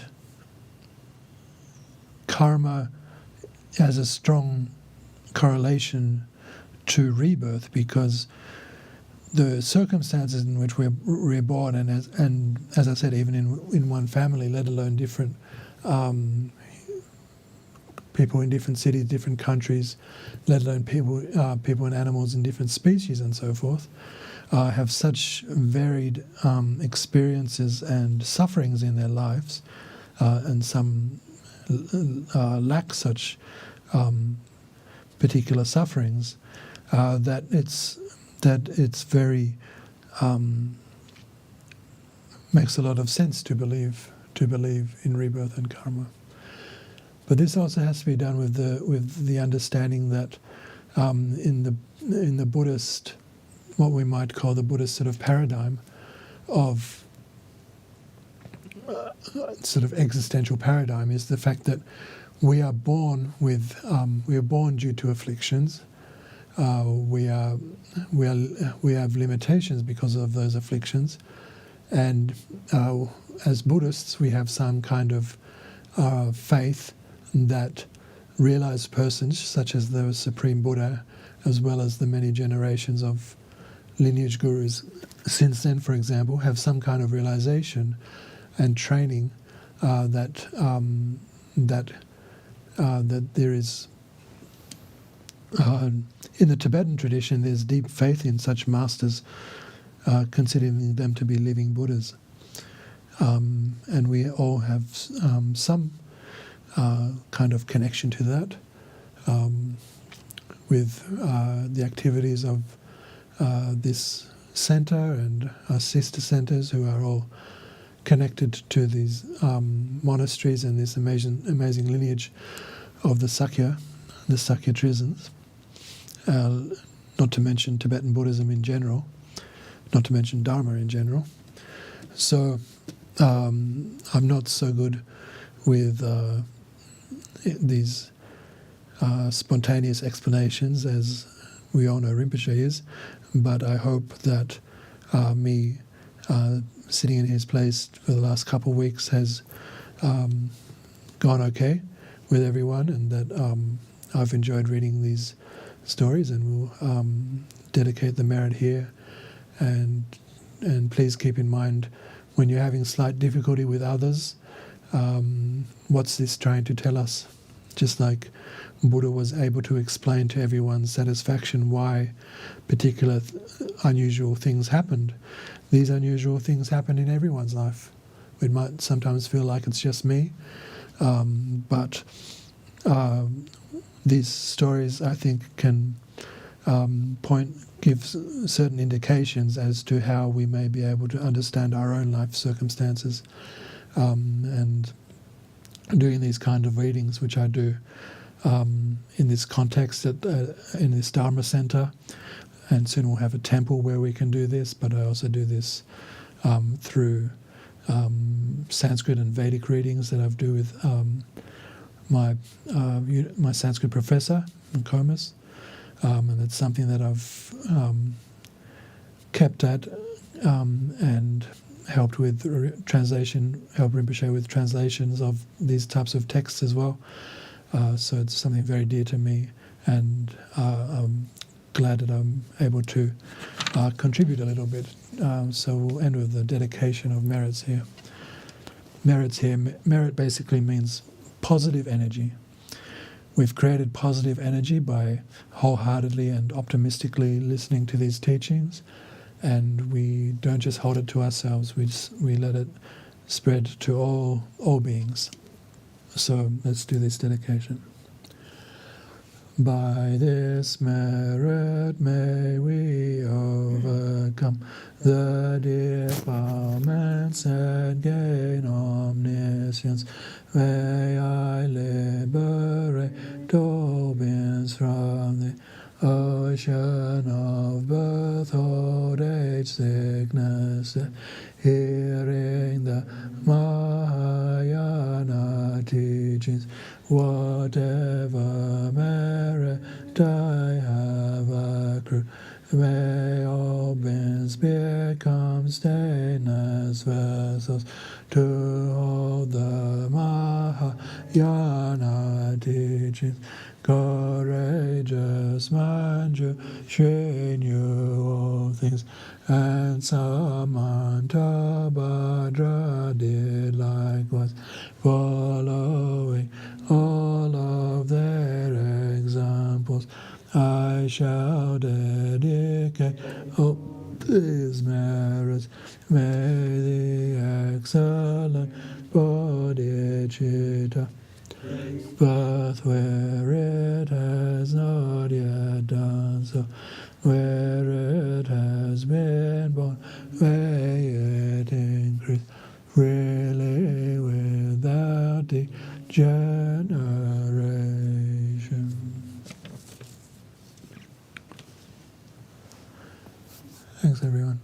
Speaker 1: karma has a strong correlation to rebirth, because the circumstances in which we're born, and as I said, even in one family, let alone different people in different cities, different countries, let alone people and animals in different species and so forth, have such varied experiences and sufferings in their lives, and some lack such particular sufferings, that it's very makes a lot of sense to believe in rebirth and karma. But this also has to be done with the understanding that in the Buddhist, what we might call the Buddhist sort of paradigm of sort of existential paradigm, is the fact that we are born due to afflictions. We have limitations because of those afflictions, and as Buddhists, we have some kind of faith that realized persons, such as the Supreme Buddha, as well as the many generations of lineage gurus since then, for example, have some kind of realization and training that that there is, in the Tibetan tradition, there's deep faith in such masters, considering them to be living Buddhas. And we all have some kind of connection to that with the activities of this center and our sister centers, who are all connected to these monasteries and this amazing lineage of the Sakya traditions, not to mention Tibetan Buddhism in general, not to mention Dharma in general. So I'm not so good with these spontaneous explanations as we all know Rinpoche is, but I hope that me sitting in his place for the last couple of weeks has gone okay with everyone, and that I've enjoyed reading these stories, and we'll dedicate the merit here. And please keep in mind, when you're having slight difficulty with others, what's this trying to tell us? Just like Buddha was able to explain to everyone's satisfaction why particular unusual things happened. These unusual things happen in everyone's life. It might sometimes feel like it's just me, but these stories, I think, can give certain indications as to how we may be able to understand our own life circumstances. And doing these kind of readings, which I do in this context in this Dharma center, and soon we'll have a temple where we can do this, but I also do this through Sanskrit and Vedic readings that I do with my Sanskrit professor in Comus, and it's something that I've kept at and helped with translation, helped Rinpoche with translations of these types of texts as well. So it's something very dear to me, and I'm glad that I'm able to contribute a little bit. So we'll end with the dedication of merits here. Merit basically means positive energy. We've created positive energy by wholeheartedly and optimistically listening to these teachings, and we don't just hold it to ourselves, we let it spread to all beings. So let's do this dedication. By this merit may we overcome the defilements and gain omniscience. May I liberate all beings from the ocean of birth, old age, sickness, hearing the Mahayana teachings. Whatever merit I have accrued, may all beings become stainless vessels to hold the Mahayana teachings. Courageous mind, you knew all things, and Samantabhadra did likewise, following all of their examples. I shall dedicate all these merits. May the excellent bodhicitta birth where it has not yet done so, where it has been born, may it increase really without degeneration. Thanks, everyone.